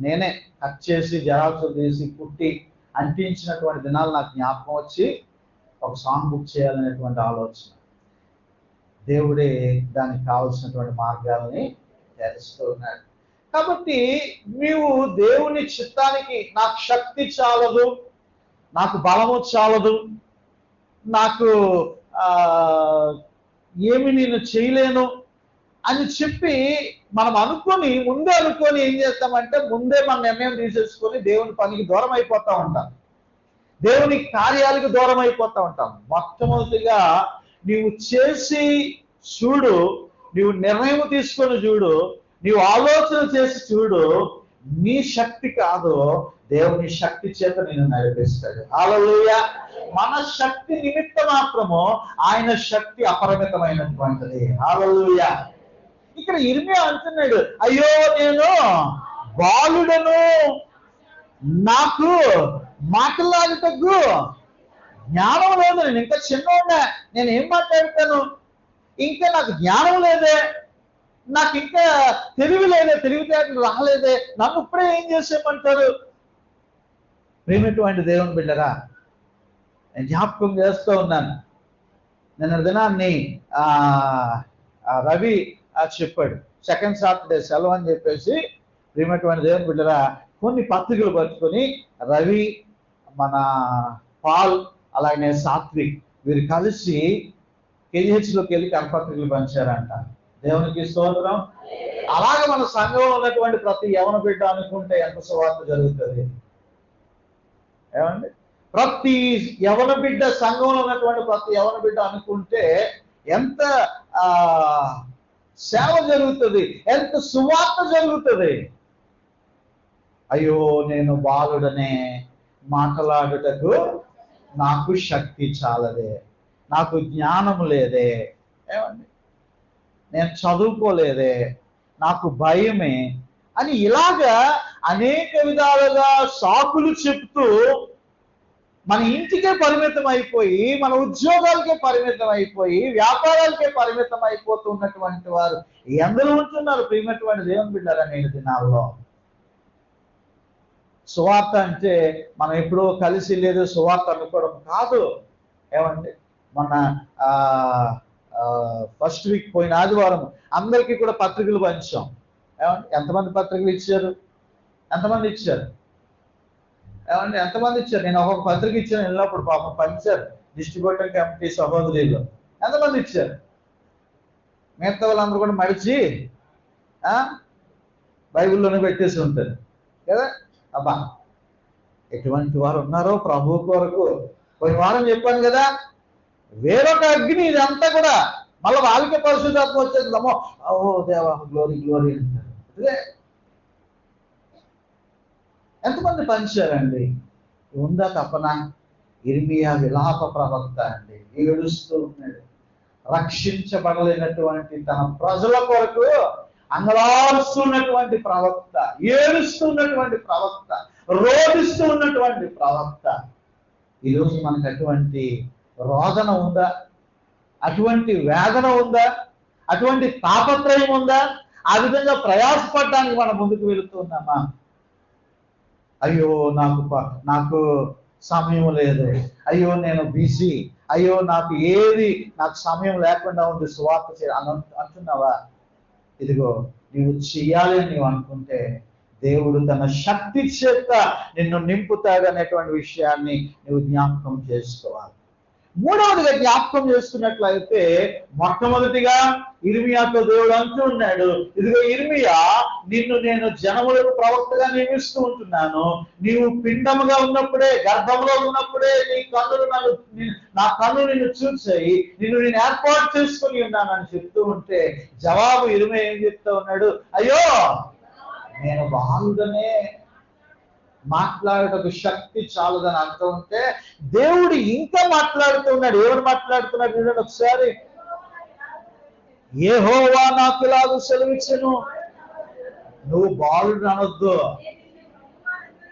నేనే కట్ చేసి జెరాక్స్ తీసి కుట్టి అంటించినటువంటి దినాలు నాకు జ్ఞాపకం వచ్చి ఒక సాంగ్ బుక్ చేయాలనేటువంటి ఆలోచన. దేవుడే దానికి కావలసినటువంటి మార్గాలని తెరుస్తూ ఉన్నాడు. కాబట్టి నీవు దేవుని చిత్తానికి నాకు శక్తి చాలదు, నాకు బలము చాలదు, నాకు ఏమి నేను చేయలేను అని చెప్పి మనం ముందే అనుకొని ఏం చేస్తామంటే ముందే మన నిర్ణయం తీసేసుకొని దేవుని పనికి దూరం అయిపోతా ఉంటాం, దేవుని కార్యాలకు దూరం అయిపోతా ఉంటాం. మొట్టమొదటిగా నీవు చేసి చూడు, నీవు నిర్ణయం తీసుకొని చూడు, నీవు ఆలోచన చేసి చూడు. నీ శక్తి కాదు, దేవుని శక్తి చేత నేను నడిపిస్తాడు. హల్లెలూయా. మన శక్తి నిమిత్త మాత్రము, ఆయన శక్తి అపరిమితమైనటువంటిది. హల్లెలూయా. ఇక్కడ ఇర్మియా అంటున్నాడు, అయ్యో నేను బాలుడను, నాకు మాట్లాడటకు జ్ఞానం లేదు, నేను ఇంకా చిన్నోడా, నేను ఏం మాట్లాడతాను, ఇంకా నాకు జ్ఞానం లేదే, నాకు ఇంకా తెలివి లేదే, తెలివితేటలు రాలేదే, నన్ను ఇప్పుడే ఏం చేసేయమంటారు. ప్రేమటువంటి దేవుని బిడ్డరా, నేను జ్ఞాపకం చేస్తూ ఉన్నాను. నిన్న దినాన్ని రవి చెప్పాడు, సెకండ్ సాటర్డే సెలవు అని చెప్పేసి. ప్రేమటువంటి దేవుని బిడ్డరా, కొన్ని పత్రికలు పట్టుకొని రవి, మన పాల్, అలాగే సాత్విక్ వీరు కలిసి KGHలోకి వెళ్ళి కరపత్రికలు పంచారంట. దేవునికి స్తోత్రం. అలాగే మన సంఘంలో ఉన్నటువంటి ప్రతి యవన బిడ్డ అనుకుంటే ఎంత సువార్త జరుగుతుంది ఏమండి? ప్రతి యవన బిడ్డ, సంఘంలో ఉన్నటువంటి ప్రతి యవన బిడ్డ అనుకుంటే ఎంత సేవ జరుగుతుంది, ఎంత సువార్త జరుగుతుంది. అయ్యో నేను బాలుడనే, మాట్లాడుటకు నాకు శక్తి చాలదే, నాకు జ్ఞానం లేదే, ఏమండి నేను చదువుకోలేదే, నాకు భయమే అని ఇలాగా అనేక విధాలుగా సాకులు చెప్తూ మన ఇంటికే పరిమితం అయిపోయి, మన ఉద్యోగాలకే పరిమితం అయిపోయి, వ్యాపారాలకే పరిమితం అయిపోతున్నటువంటి వారు ఎందరూ ఉంటున్నారు. ప్రియమైనటువంటి దేవుని బిడ్డలారా, నేటి దినాల్లో సువార్త అంటే మనం ఎప్పుడో కలిసి లేదు సువార్త అనుకోవడం కాదు. ఏమండి, మొన్న ఫస్ట్ వీక్ పోయిన ఆదివారం అందరికీ కూడా పత్రికలు పంచాం. ఏమండి, ఎంతమంది పత్రికలు ఇచ్చారు? ఎంతమంది ఇచ్చారు? ఏమండి, ఎంతమంది ఇచ్చారు? నేను ఒక్కొక్క పత్రిక ఇచ్చాను, వెళ్ళినప్పుడు పాపం పంచారు డిస్ట్రిబ్యూటర్ కమిటీ సహోదరులు. ఎంతమంది ఇచ్చారు? మిగతా వాళ్ళందరూ కూడా మడిచి బైబిల్లోనే పెట్టేసి ఉంటారు కదా. అబ్బా, ఎటువంటి వారు ఉన్నారో ప్రభు కొరకు. పోయిన వారం చెప్పాను కదా, వేరొక అగ్ని ఇదంతా కూడా. మళ్ళీ వాళ్ళకే పరిశుద్ధాత్మ వచ్చేద్దామో, ఓ దేవా గ్లోరీ గ్లోరీ అంటారు. ఇదే ఎంతమంది పంచారండి? ఉందా తపన? ఇర్మియా విలాప ప్రవక్త అండి, ఏడుస్తూ ఉన్నాడు. రక్షించబడలేనటువంటి తన ప్రజల కొరకు అంగలారుస్తున్నటువంటి ప్రవక్త, ఏడుస్తున్నటువంటి ప్రవక్త, రోధిస్తూ ఉన్నటువంటి ప్రవక్త. ఈరోజు మనకు అటువంటి రోదన ఉందా? అటువంటి వేదన ఉందా? అటువంటి తాపత్రయం ఉందా? ఆ విధంగా ప్రయాసపడడానికి మనం ముందుకు వెళుతున్నామా? అయ్యో నాకు సమయం లేదు, అయ్యో నేను బిజీ, అయ్యో నాకు సమయం లేకుండా ఉంది సువార్త అంటున్నావా? ఇదిగో నీవు చెయ్యాలి నీవు అనుకుంటే దేవుడు తన శక్తి చేత నిన్ను నింపుతాడు అనేటువంటి విషయాన్ని నువ్వు జ్ఞాపకం చేసుకోవాలి. మూడవదిగా జ్ఞాపకం చేసుకున్నట్లయితే, మొట్టమొదటిగా ఇర్మియాతో దేవుడు అంటూ ఉన్నాడు, ఇదిగో ఇర్మియా, నిన్ను నేను జనములకు ప్రవక్తగా నియమిస్తూ ఉంటున్నాను. నీవు పిండముగా ఉన్నప్పుడే, గర్భంలో ఉన్నప్పుడే నా కన్ను నిన్ను చూసాయి, నిన్ను నేను ఏర్పాటు చేసుకుని ఉన్నానని చెప్తూ ఉంటే, జవాబు ఇర్మియా ఏం చెప్తూ ఉన్నాడు? అయ్యో నేను బాలుడనే, మాట్లాడటకు శక్తి చాలదని అంటూ ఉంటే, దేవుడు ఇంకా మాట్లాడుతున్నాడు. ఎవరు మాట్లాడుతున్నాడు చూడండి ఒకసారి. యెహోవా నాకు ఇలాగ సెలవిచ్చెను, నువ్వు బాలుడు అనొద్దు.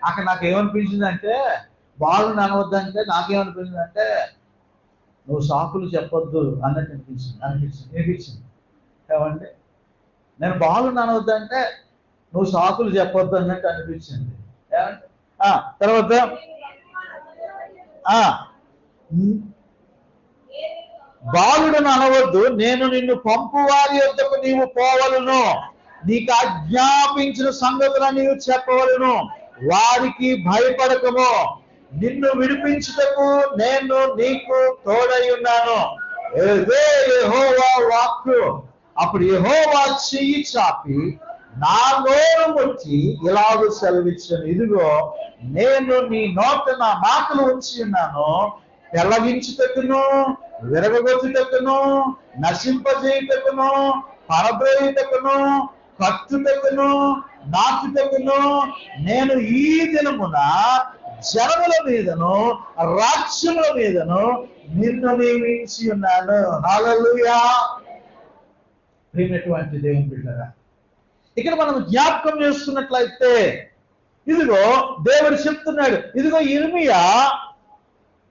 అక్కడ నాకు ఏమనిపించిందంటే, బాలుడు అనవద్దంటే నాకేమనిపించిందంటే, నువ్వు సాకులు చెప్పొద్దు అన్నట్టు అనిపించింది. ఏమండి, నేను బాలుడు అనవద్దంటే నువ్వు సాకులు చెప్పొద్దు అన్నట్టు అనిపించింది. తర్వాత బాలుడను అనవద్దు, నేను నిన్ను పంపు వారి యొద్దకు నీవు పోవలను, నీకు ఆజ్ఞాపించిన సంగతులను నీవు చెప్పవలను, వారికి భయపడకము, నిన్ను విడిపించుటకు నేను నీకు తోడై ఉన్నాను. ఇదే యెహోవా వాక్కు. అప్పుడు యెహోవా చెయ్యి చాపి నా నోరు ముట్టి ఇలాగూ సెలవిచ్చాను, ఇదిగో నేను నీ నోట నా మాటలు ఉంచి ఉన్నాను, పెళ్లగించుటకును, విరగగొట్టుటకును, నశింపజేయుటకును, పరద్రోయుటకును, కట్టుటకును, నాటుటకును నేను ఈ దినమున జనముల మీదను రాజ్యముల మీదను నిన్ను నియమించి ఉన్నాను. హల్లెలూయా. ప్రియమైనటువంటి దేవుని బిడ్డలారా, ఇక్కడ మనం జ్ఞాపకం చేసుకున్నట్లయితే ఇదిగో దేవుడు చెప్తున్నాడు, ఇదిగో యిర్మీయా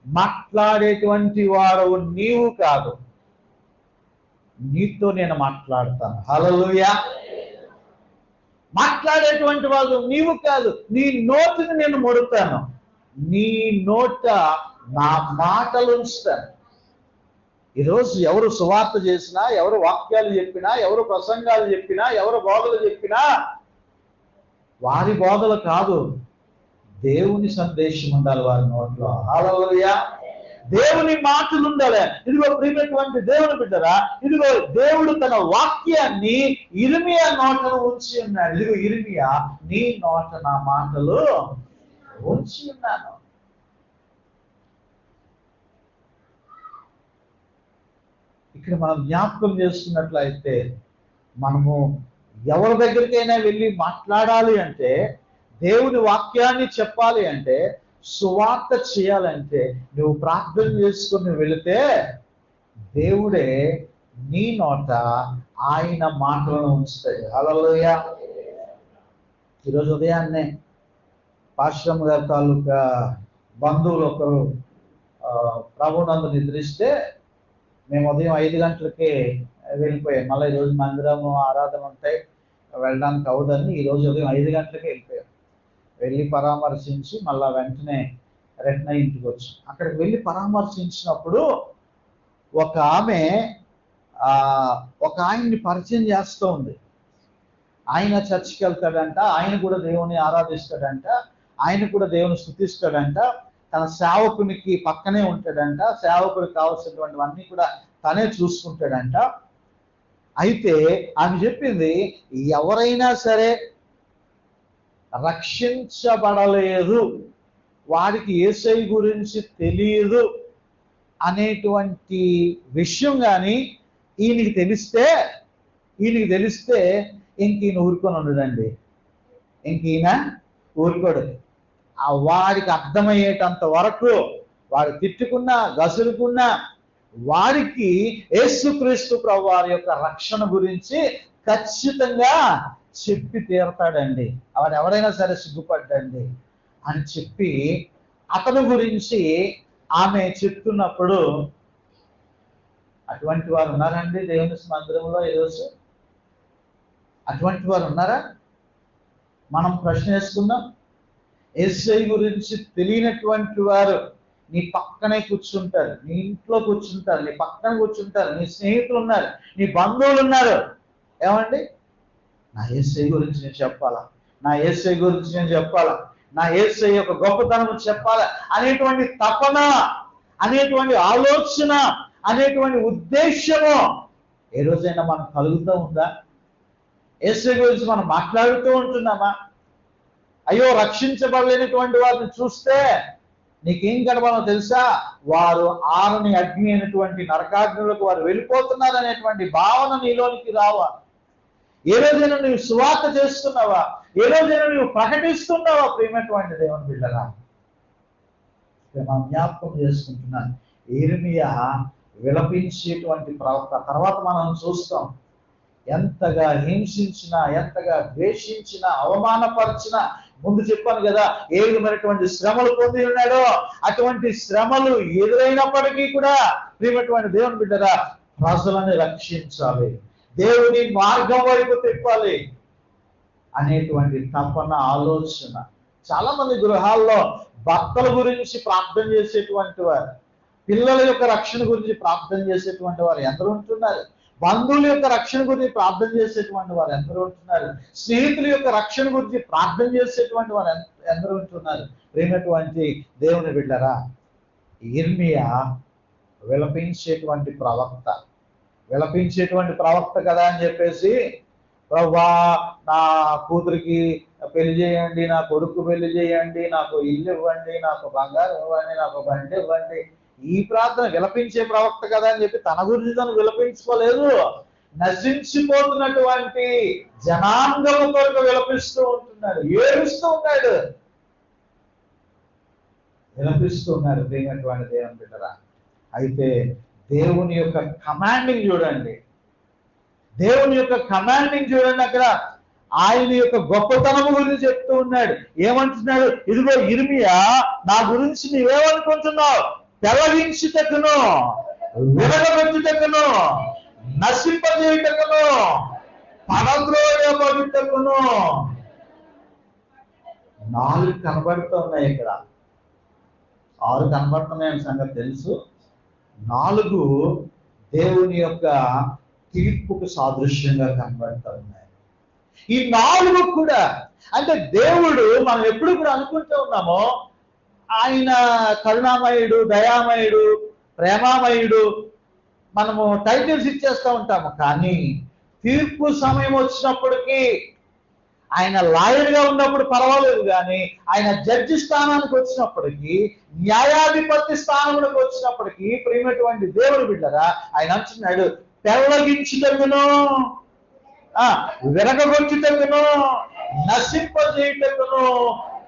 మాట్లాడేటువంటి వాడు నీవు కాదు, నీతో నేను మాట్లాడతాను. హల్లెలూయా. మాట్లాడేటువంటి వాడు నీవు కాదు, నీ నోటిని నేను ముడతాను, నీ నోట నా మాటలు ఉంచుతాను. ఈరోజు ఎవరు సువార్త చేసినా, ఎవరు వాక్యాలు చెప్పినా, ఎవరు ప్రసంగాలు చెప్పినా, ఎవరు బోధలు చెప్పినా వారి బోధలు కాదు, దేవుని సందేశం ఉండాలి వారి నోట్లో. హల్లెలూయా. దేవుని మాటలు ఉండాలి. ఇదిగో ప్రియమైనటువంటి దేవుని బిడ్డరా, ఇదిగో దేవుడు తన వాక్యాన్ని యిర్మీయా నోటను ఉంచి ఉన్నాడు. ఇదిగో యిర్మీయా, నీ నోట నా మాటలు ఉంచి ఉన్నాను. ఇక్కడ మనం జ్ఞాపకం చేసుకున్నట్లయితే మనము ఎవరి దగ్గరికైనా వెళ్ళి మాట్లాడాలి అంటే, దేవుని వాక్యాన్ని చెప్పాలి అంటే, సువార్త చేయాలంటే నువ్వు ప్రార్థన చేసుకుని వెళితే దేవుడే నీ నోట ఆయన మాటలను ఉంచుతాడు. హల్లెలూయా. ఈరోజు ఉదయాన్నే పాశ్రమ గారి తాలూకా బంధువులు ఒకరు ప్రభునందు నిద్రిస్తే మేము ఉదయం 5 గంటలకే వెళ్ళిపోయాం. మళ్ళీ ఈరోజు మందిరము ఆరాధన ఉంటాయి, వెళ్ళడానికి అవదని ఈరోజు ఉదయం 5 గంటలకే వెళ్ళిపోయాం. వెళ్ళి పరామర్శించి మళ్ళా వెంటనే రిటర్న్ ఇంటికి వచ్చి అక్కడికి వెళ్ళి పరామర్శించినప్పుడు ఒక ఆమె ఒక ఆయన్ని పరిచయం చేస్తూ ఉంది. ఆయన చర్చికి వెళ్తాడంట, ఆయన కూడా దేవుని ఆరాధిస్తాడంట, ఆయన కూడా దేవుని స్తుతిస్తాడంట, తన సేవకునికి పక్కనే ఉంటాడంట, సేవకుడికి కావాల్సినటువంటివన్నీ కూడా తనే చూసుకుంటాడంట. అయితే ఆమె చెప్పింది, ఎవరైనా సరే రక్షించబడలేదు, వాడికి యేసయ్య గురించి తెలియదు అనేటువంటి విషయం కానీ ఈయనకి తెలిస్తే ఇంక ఈయన ఊరుకొని ఉండడండి. ఇంక ఈయన ఊరుకోడు. ఆ వాడికి అర్థమయ్యేటంత వరకు వాడు తిట్టుకున్నా గసులుకున్నా వాడికి యేసుక్రీస్తు ప్రభువు వారి యొక్క రక్షణ గురించి ఖచ్చితంగా చెప్పి తీరతాడండి. వాడు ఎవరైనా సరే సిగ్గుపడ్డండి అని చెప్పి అతని గురించి ఆమె చెప్తున్నప్పుడు, అటువంటి వారు ఉన్నారండి దేవుని మందిరంలో ఈరోజు? అటువంటి వారు ఉన్నారా? మనం ప్రశ్న వేసుకుందాం. యేసయ్య గురించి తెలియనటువంటి వారు నీ పక్కనే కూర్చుంటారు, నీ ఇంట్లో కూర్చుంటారు, నీ పక్కన కూర్చుంటారు, నీ స్నేహితులు ఉన్నారు, నీ బంధువులు ఉన్నారు. ఏమండి, నా యేసయ్య గురించి నేను చెప్పాలా, నా యేసయ్య గురించి నేను చెప్పాలా, నా యేసయ్య యొక్క గొప్పతనం చెప్పాలా అనేటువంటి తపన, అనేటువంటి ఆలోచన, అనేటువంటి ఉద్దేశము ఏ రోజైనా మనకు కలుగుతూ ఉందా? యేసయ్య గురించి మనం మాట్లాడుతూ ఉంటున్నామా? అయ్యో, రక్షించబడలేనటువంటి వారిని చూస్తే నీకేం కనబడో తెలుసా? వారు ఆరని అగ్ని అయినటువంటి నరకాగ్నులకు వారు వెళ్ళిపోతున్నారు అనేటువంటి భావన నీలోనికి రావా? ఏ రోజైనా నువ్వు సువార్త చేస్తున్నావా? ఏ రోజైనా నువ్వు ప్రకటిస్తున్నావా? ప్రియమైనటువంటి దేవుని బిడ్డరా, జ్ఞాపకం చేసుకుంటున్నాను, యిర్మీయా విలపించేటువంటి ప్రవక్త. తర్వాత మనం చూస్తాం, ఎంతగా హింసించినా, ఎంతగా ద్వేషించినా, అవమానపరిచినా, ముందు చెప్పాను కదా ఏ విధమైనటువంటి శ్రమలు పొంది ఉన్నాడో అటువంటి శ్రమలు ఎదురైనప్పటికీ కూడా ప్రియమైనటువంటి దేవుని బిడ్డరా, ప్రజలను రక్షించాలి, దేవుని మార్గం వైపు తిప్పాలి అనేటువంటి తపన, ఆలోచన. చాలా మంది గృహాల్లో భర్తల గురించి ప్రార్థన చేసేటువంటి వారు, పిల్లల యొక్క రక్షణ గురించి ప్రార్థన చేసేటువంటి వారు ఎందరూ ఉంటున్నారు? బంధువుల యొక్క రక్షణ గురించి ప్రార్థన చేసేటువంటి వారు ఎందరూ ఉంటున్నారు? స్నేహితుల యొక్క రక్షణ గురించి ప్రార్థన చేసేటువంటి వారు ఎందరూ ఉంటున్నారు? ప్రియమైనటువంటి దేవుని బిడ్డరా, యిర్మీయా విలపించేటువంటి ప్రవక్త. విలపించేటువంటి ప్రవక్త కదా అని చెప్పేసి, ప్రభువా నా కూతురికి పెళ్లి చేయండి, నా కొడుకు పెళ్లి చేయండి, నాకు ఇల్లు ఇవ్వండి, నాకు బంగారం ఇవ్వండి, నాకు బండి ఇవ్వండి, ఈ ప్రార్థన విలపించే ప్రవక్త కదా అని చెప్పి తన గురించి తను విలపించుకోలేదు. నశించిపోతున్నటువంటి జనాంగం కొరకు విలపిస్తూ ఉంటున్నాడు, ఏడుస్తూ ఉన్నాడు, విలపిస్తూ ఉన్నాడు. ప్రియమైనటువంటి దేవుని బిడ్డరా, అయితే దేవుని యొక్క కమాండింగ్ చూడండి, దేవుని యొక్క కమాండింగ్ చూడండి. అక్కడ ఆయన యొక్క గొప్పతనము గురించి చెప్తూ ఉన్నాడు. ఏమంటున్నాడు? ఇదిగో ఇర్మియా, నా గురించి నీవేమనుకుంటున్నావు? పెళ్లగించుటకును, విరగబెట్టుటకును, నశింపజేయుటకును, పడద్రోయబడుటకును. 4 కనబడుతూ ఉన్నాయి ఇక్కడ, 6 కనబడుతున్నాయని సంగతి తెలుసు. 4 దేవుని యొక్క తీర్పుకు సాదృశ్యంగా కనబడుతూ ఉన్నాయి. ఈ 4 కూడా అంటే దేవుడు, మనం ఎప్పుడు కూడా అనుకుంటూ ఉన్నామో ఆయన కరుణామయుడు, దయామయుడు, ప్రేమామయుడు, మనము టైటిల్స్ ఇచ్చేస్తూ ఉంటాము. కానీ తీర్పు సమయం వచ్చినప్పటికీ, ఆయన లాయర్గా ఉన్నప్పుడు పర్వాలేదు, కానీ ఆయన జడ్జి స్థానానికి వచ్చినప్పటికీ, న్యాయాధిపతి స్థానంలోకి వచ్చినప్పటికీ, ప్రియమైనటువంటి దేవుడు బిడ్డరా, ఆయన అంటున్నాడు, పెళ్లగించుటకును, విరగగొచ్చుటకును, నశింపజేయుటకును,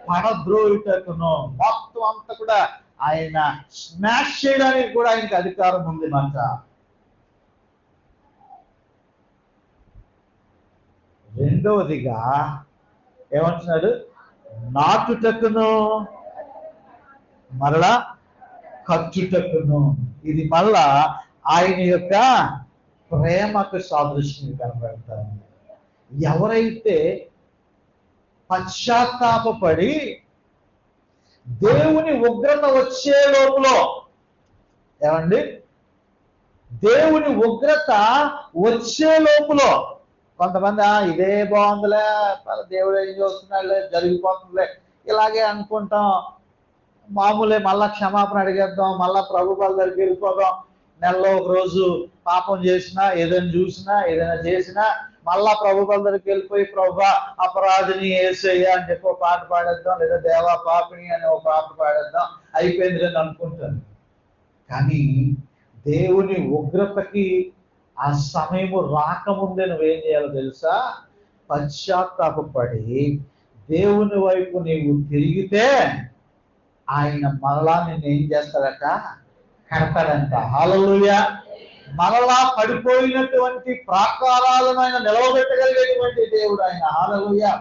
పడద్రోయుటకును, మొత్తం అంతా కూడా ఆయన స్మాష్ చేయడానికి కూడా ఆయనకి అధికారం ఉంది మాట. రెండవదిగా ఏమంటున్నాడు? నాటుటకును, మరలా ఖర్చుటకును. ఇది మళ్ళా ఆయన యొక్క ప్రేమకు సాదృశ్యం కనబడతారు. ఎవరైతే పశ్చాత్తాపడి దేవుని ఉగ్రత వచ్చే లోపల, ఏమండి, దేవుని ఉగ్రత వచ్చే లోపల కొంతమంది ఇదే బాగుందిలే, దేవుడు ఏం చేస్తున్నాడులే, జరిగిపోతుందిలే, ఇలాగే అనుకుంటాం, మామూలే, మళ్ళా క్షమాపణ అడిగేద్దాం, మళ్ళా ప్రభు వాళ్ళ దగ్గరికి వెళ్ళిపోదాం, నెలలో ఒక రోజు పాపం చేసినా, ఏదైనా చూసినా, ఏదైనా చేసినా మళ్ళా ప్రభు వాళ్ళ దగ్గరికి వెళ్ళిపోయి, ప్రభువా అపరాధిని యేసయ్య అని చెప్పి ఒక పాట పాడేద్దాం, లేదా దేవా పాపిని అని ఒక పాట పాడేద్దాం, అయిపోయింది అని అనుకుంటాను. కానీ దేవుని ఉగ్రతకి ఆ సమయము రాకముందే నువ్వేం చేయాలో తెలుసా? పశ్చాత్తాపడి దేవుని వైపు నీవు తిరిగితే ఆయన మరలా నిన్ను ఏం చేస్తాడట? కడతాడంట. హల్లెలూయా. మరలా పడిపోయినటువంటి ప్రాకారాలను ఆయన నిలవబెట్టగలిగేటువంటి దేవుడు ఆయన. హల్లెలూయా.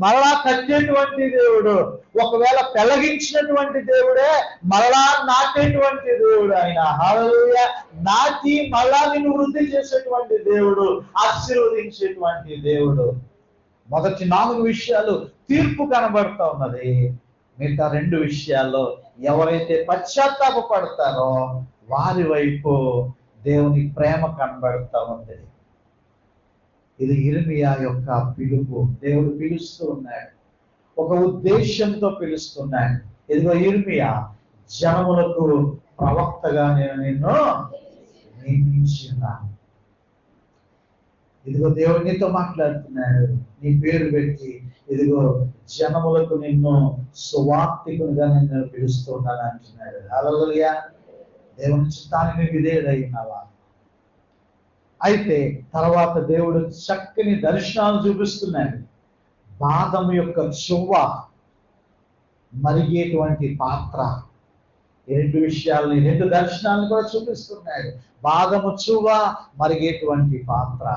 మరలా కట్టేటువంటి దేవుడు, ఒకవేళ పెళ్లగించినటువంటి దేవుడే మరలా నాటేటువంటి దేవుడు ఆయన. హల్లెలూయా. నాటి మరలా నిన్ను వృద్ధి చేసేటువంటి దేవుడు, ఆశీర్వదించేటువంటి దేవుడు. మొదటి 4 విషయాలు తీర్పు కనబడుతూ ఉన్నది. మిగతా 2 విషయాల్లో ఎవరైతే పశ్చాత్తాపడతారో వారి వైపు దేవుని ప్రేమ కనబడుతూ ఉంది. ఇది ఇర్మియా యొక్క పిలుపు. దేవుడు పిలుస్తూ ఉన్నాడు, ఒక ఉద్దేశంతో పిలుస్తున్నాడు. ఇదిగో ఇర్మియా, జనములకు ప్రవక్తగా నేను నిన్ను నియమించున్నాను. ఇదిగో దేవుడు నీతో మాట్లాడుతున్నాడు, నీ పేరు పెట్టి, ఇదిగో జనములకు నిన్ను సువార్తికునిగా నేను పిలుస్తున్నాను అంటున్నాడు. హల్లెలూయా. దేవుని చిత్తానికి విధేయుడైనావా? అయితే తర్వాత దేవుడు చక్కని దర్శనాలు చూపిస్తున్నాడు. బాదము యొక్క చువ్వ మరిగేటువంటి పాత్ర, ఈ 2 విషయాలని, 2 దర్శనాలను కూడా చూపిస్తున్నాడు. బాదము చువ్వ, మరిగేటువంటి పాత్ర.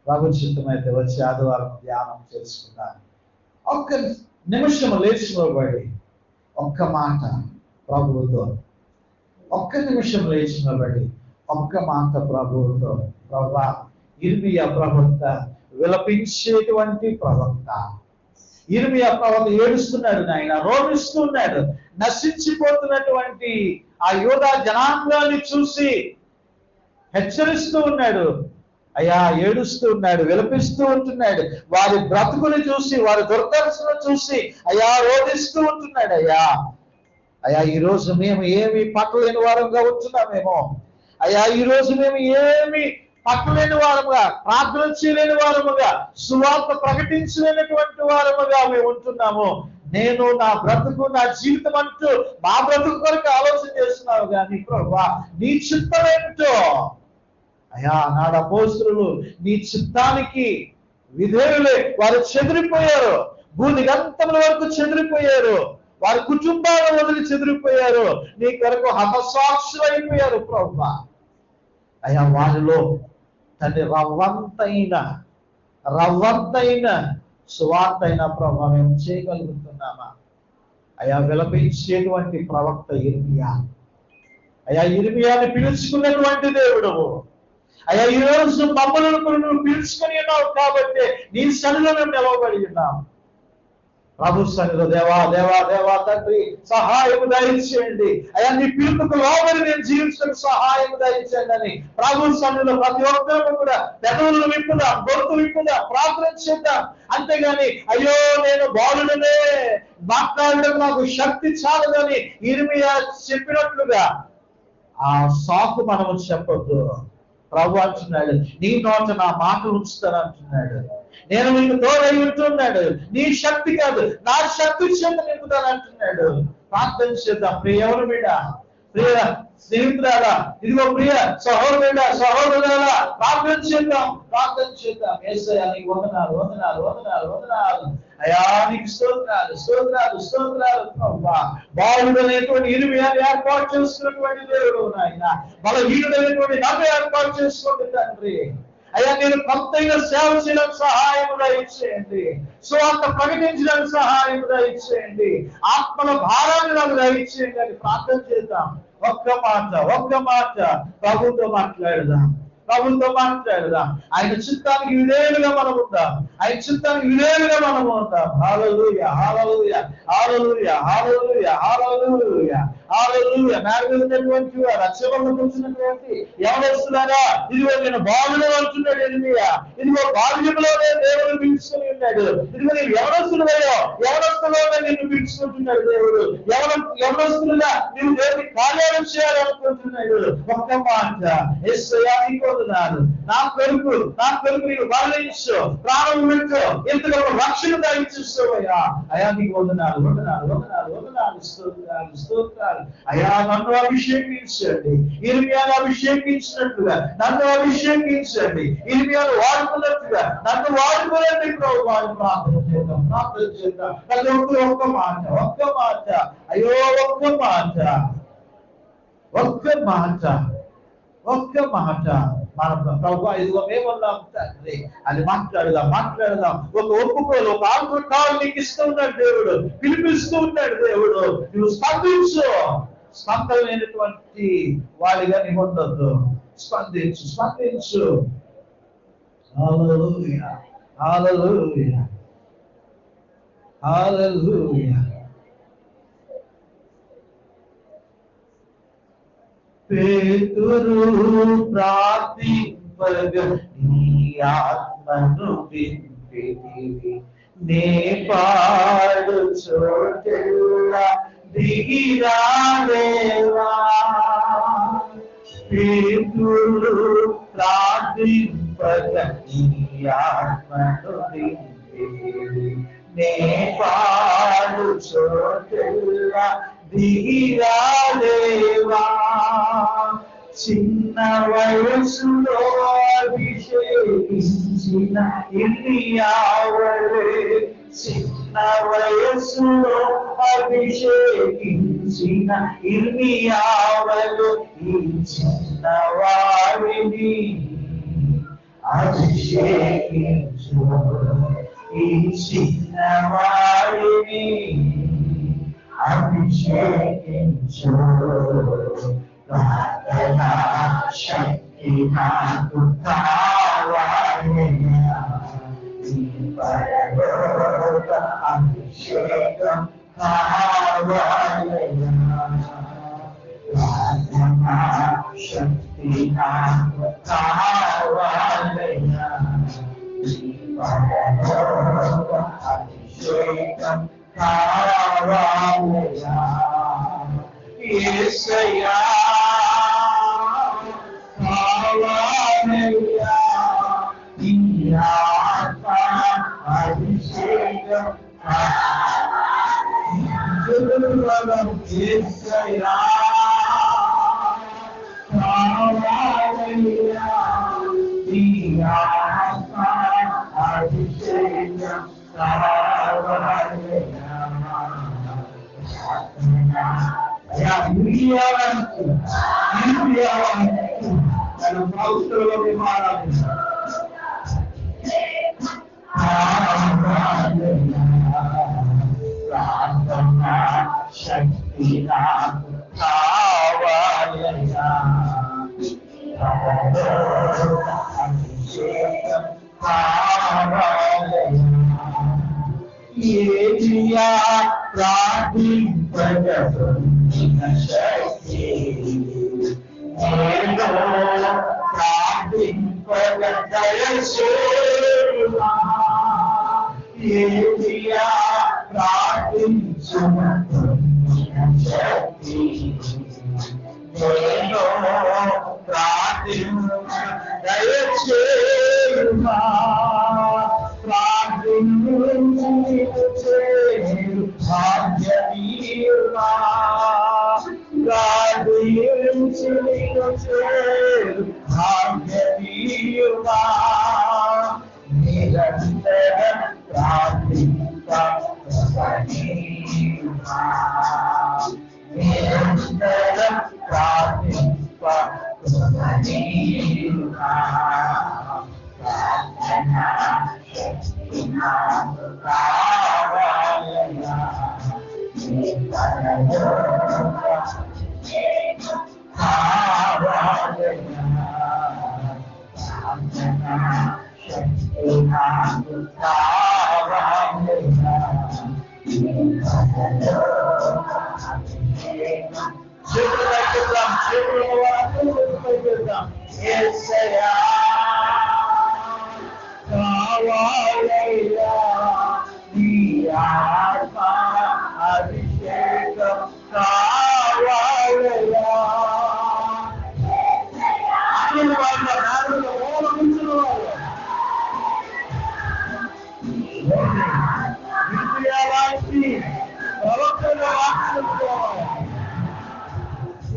ప్రభు చిత్తమైతే వచ్చే ఆదివారం ధ్యానం చేసుకున్నాను. ఒక్క నిమిషం లేచినబడి ఒక్క మాట ప్రభువుతో, ఒక్క నిమిషం లేచినబడి ఒక్క మాట ప్రభువుతో. ప్రభువా, ఇర్మియా ప్రవక్త విలపించేటువంటి ప్రవక్త. ఇర్మియా ప్రవక్త ఏడుస్తున్నాడు నాయన, రోధిస్తున్నాడు, నశించిపోతున్నటువంటి ఆ యూదా జనాంగాన్ని చూసి హెచ్చరిస్తూ ఉన్నాడు. అయ్యా, ఏడుస్తూ ఉన్నాడు, విలపిస్తూ ఉంటున్నాడు. వారి బ్రతుకుని చూసి, వారి దుర్దర్శన చూసి అయ్యా రోధిస్తూ ఉంటున్నాడు. అయ్యా, ఈరోజు మేము ఏమి పట్టలేని వారంగా ఉంటున్నామేమో, అయ్యా ఈ రోజు మేము ఏమి పట్టలేని వారముగా, ప్రార్థన చేయలేని వారముగా, సువార్త ప్రకటించలేనటువంటి వారముగా మేము ఉంటున్నాము. నేను నా బ్రతుకు, నా జీవితం అంటూ మా బ్రతుకు కొరకు ఆలోచన చేస్తున్నావు కానీ ప్రభువా నీ చిత్తం ఏమిటో అయ్యా నాడు అపోస్తలులు నీ చిత్తానికి విధేయులే. వారు చెదిరిపోయారు, భూదిగంతముల వరకు చెదిరిపోయారు, వారి కుటుంబాలను వదిలి చెదిరిపోయారు, నీ కొరకు హతసాక్షులు అయిపోయారు ప్రభువా. అయ్యా వారిలో తండ్రి రవ్వంతైన సువార్త అయిన ప్రభావ మేము చేయగలుగుతున్నామా? అయ్యా విలపించేటువంటి ప్రవక్త ఇర్మియా, అయ్యా ఇర్మియాని పిలుచుకున్నటువంటి దేవుడు అయ్యా ఈ రోజు మమ్మల్ని నువ్వు పిలుచుకొని ఉన్నావు కాబట్టి నీ సన్నిధిలో మేము నిలవబడి ఉన్నాం. ప్రభు సన్నిధిలో దేవా దేవా దేవా తండ్రి సహాయం దయచేయండి అయ్యా, నీ పిలుపుకు లోబడి నేను జీవించడానికి సహాయం దయచేయండి అని ప్రభు సన్నిధిలో ప్రతి ఒక్కరూ కూడా పెదవులను విప్పుదాం, గొంతు విప్పుదాం, ప్రార్థన చేద్దాం. అంతేగాని అయ్యో నేను బాలుడనే, మాట్లాడడం నాకు శక్తి చాలదని ఇర్మియా చెప్పినట్లుగా ఆ సాకు మనము చెప్పొద్దు. ప్రభు అంటున్నాడు నీ నోట నా మాటలు ఉంచుతాను అంటున్నాడు. నేను నీకు తోడై ఉంటున్నాడు. నీ శక్తి కాదు నా శక్తి చేత నింపుతాను అంటున్నాడు. ప్రార్థన చేద్దాం. ప్రియ ఎవరు బిడ్డ, ప్రియ స్నేహితురాలా, ఇదిగో ప్రియ సహోదరుడా సహోదరులా, ప్రార్థన చేద్దాం. యేసయ్యా నీకు వందనాలు వందనాలు వందనాలు వందనాలు అయ్యా, నీకు స్తోత్రాలు స్తోత్రాలు స్తోత్రాలు. బాలుడనేటువంటి ఇర్మియాని ఏర్పాటు చేసుకున్నటువంటి దేవుడు నాయన, బలహీనుడైనటువంటి నన్ను ఏర్పాటు చేసుకోండి తండ్రి. అయ్యా నేను కొత్తగా సేవ చేయడానికి సహాయం దయచేయండి, సువార్త ప్రకటించడానికి సహాయం దయచేయండి, ఆత్మల భారాన్ని నాకు దయచేయండి అని ప్రార్థన చేద్దాం. ఒక్క మాట ప్రభుతో మాట్లాడదాం. ఆయన చిత్తానికి విధేయులుగా మనం ఉందాం. హల్లెలూయా హల్లెలూయా హల్లెలూయా హల్లెలూయా హల్లెలూయా హల్లెలూయా. నాగరికటువంటి రక్షణలో కూర్చున్నటువంటి యవనస్తులారా, ఇదిగో నేను బాలుడు అంటున్నాడు ఇర్మియా. ఇదిగో బాల్యంలోనే దేవుడు పిలుచుకొని ఉన్నాడు. ఇదిగో నేను యవనస్తులోనే నిన్ను పిలుచుకుంటున్నాడు దేవుడు. యవనస్తులుగా నువ్వు దేవుని కార్యాలు చేయాలనుకుంటున్నాడు. ఒక్క మాట యేసయ్యా నీకు వందనాలు, నా కొరకు నీకు బలయించు, ప్రాణం పెట్టు, ఇంతలో రక్షణ దయచేస్తావయ్యా. అయ్యా నీకు వందనాలు వందనాలు వందనాలు వందనాలు స్తోత్రాలు స్తోత్రాలు. అయ్యా నన్ను అభిషేకించండి, ఇర్మియాను అభిషేకించినట్లుగా నన్ను అభిషేకించండి, ఇర్మియాను వాడుకున్నట్టుగా నన్ను వాడుకోలేండి ప్రభువా. ప్రార్థన చేద్దాం. ప్రతి ఒక్కరు ఒక్క మాట అయ్యో ఒక్క మాట మన ప్రభువా ఇదిగో మేమున్నాం తండ్రి అది మాట్లాడదాం. ఒక ఒప్పుకోలు, ఒక ఆత్మకాలు నీకు ఇస్తూ ఉన్నాడు దేవుడు, పిలిపిస్తూ ఉన్నాడు దేవుడు. నువ్వు స్పందనైనటువంటి వాడిగా నీకు ఉండొద్దు. స్పందించు. హల్లెలూయా హల్లెలూయా హల్లెలూయా. పేతురు ప్రార్థింపగా నీ ఆత్మను దింపితివి, నే పాడు చోటెల్లా దిగిరాలేవా. పేతురు ప్రార్థింపగా నీ ఆత్మను దింపితివి, నే పాడు చోటెల్లా దిగిరాలేవా. చిన్న వయసులో అభిషేకించిన ఇర్మియావలే, చిన్న వయసులో అభిషేకించిన ఇర్మియావలే ఈ చిన్నవాడిని అభిషేకించు, ఈ చిన్నవాడిని అభిషేకించు. ప్రార్థనా శక్తి నాకు కావాలయ్యా, నీ పరలోక అభిషేకం కావాలయ్యా. ప్రార్థనా శక్తి నాకు కావాలయ్యా, నీ పరలోక అభిషేకం కావాలయ్యా. యేసయ్యా అభిషేకం యేసయ్యా కావాలయ్యా నీ ఆత్మ అభిషేకం కావాలయ్యా అయ్యా ఇండియానికి తన భక్తులకి మారాలి ప్రార్థన శక్తి నాకు కావాలయ్యా అభిషేకం కావాలయ్యా ఏలియా ప్రార్థింపగలిగిన శక్తి నేను ప్రార్థింపగ దయచేయుమా ఏలియా ప్రార్థించుమగలిగిన శక్తి నేను ప్రార్థింప దయచేయుమా ప్రార్థించేరు భాగ్యమీయుమా ప్రార్థించేరు భాగ్యమీయుమా నిరంతరం ప్రార్థింపమీయుమా నిరంతరం ప్రార్థింపమీయుమా ప్రార్థనా శక్తి నాకు కావాలయ్యా కావాలయ్యా ప్రార్థనా శక్తి నాకు కావాలయ్యా చేతులు యేసయ్యా కావాలయ్యా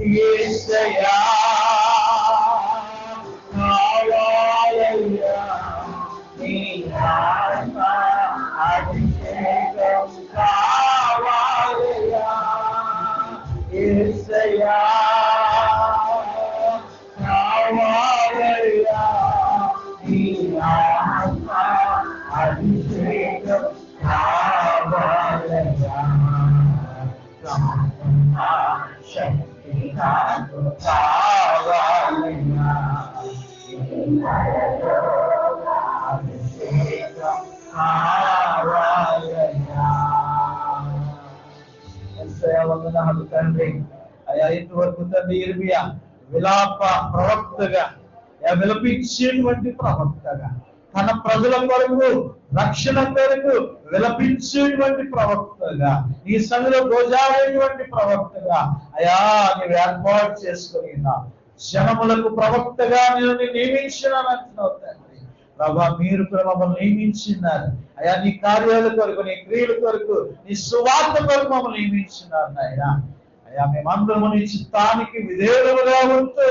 నీ ఆత్మ అభిషేకం కావాలయ్యా యేసయ్యా కావాలయ్యా నీ ఆత్మ అభిషేకం కావాలయ్యా యేసయ్యా కావాలయ్యా నీ ఆత్మ అభిషేకం కావాలయ్యా శక్తి నాకు కావాలయ్యా అభిషేకం కావాలయ్యా యేసయ్యా వందనాలు తండ్రి అయ్యా ఇంతవరకు తండ్రి ఇర్మియా విలాప ప్రవక్తగా విలపించేటువంటి ప్రవక్తగా తన ప్రజల కొరకు రక్షణ కొరకు విలపించేటువంటి ప్రవక్తగా ఈ సంఘంలో గోజాడేటువంటి ప్రవక్తగా అయా నీవు ఏర్పాటు చేసుకుని జనములకు ప్రవక్తగా నేను నియమించినానంటున్నావు తండ్రి ప్రభా మీరు మమ్మల్ని నియమించినారు అయా నీ కార్యాల కొరకు నీ క్రియల కొరకు నీ సువార్త కొరకు మమ్మల్ని నియమించినారు నాయన అయ్యా మేమందరము నీ చిత్తానికి విధేయులుగా ఉంటూ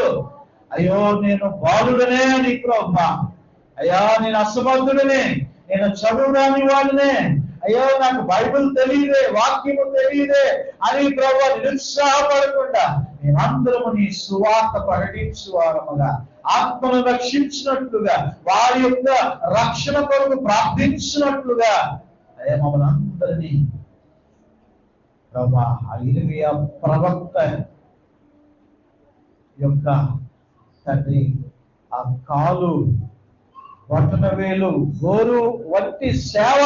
అయ్యో నేను బాలుడనే అని ప్రభా అయ్యా నేను అసమర్థుడనే నేను చదువురాని వాడినే అయ్యో నాకు బైబిల్ తెలియదే వాక్యము తెలియదే అని ప్రభా నిరుత్సాహపడకుండా మేమందరము నీ సువార్త ప్రకటించువారముగా ఆత్మను రక్షించినట్లుగా వారి యొక్క రక్షణ కొరకు ప్రార్థించినట్లుగా అయ్యా మమ్మల్ని అందరినీ ప్రభా ఆ ఇర్మియా ప్రవక్త యొక్క తండ్రి ఆ కాలు బొటనవేలు గోరు వంటి సేవ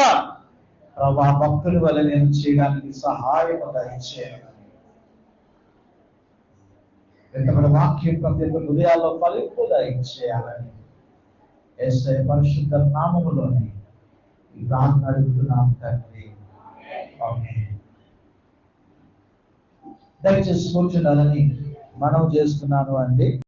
ప్రభా భక్తుల వల్ల నేను చేయడానికి సహాయం దయచేయాలి. మన వాక్యం ప్రతి ఒక్క హృదయాల్లో ఫలింపు దయచేయాలని యేసయ్య పరిశుద్ధ నామములోనే ఈ ప్రార్థన అడుగుతున్నాం తండ్రి. ఆమేన్. దయచేసి కూర్చున్నారని మనం చేస్తున్నాను అండి.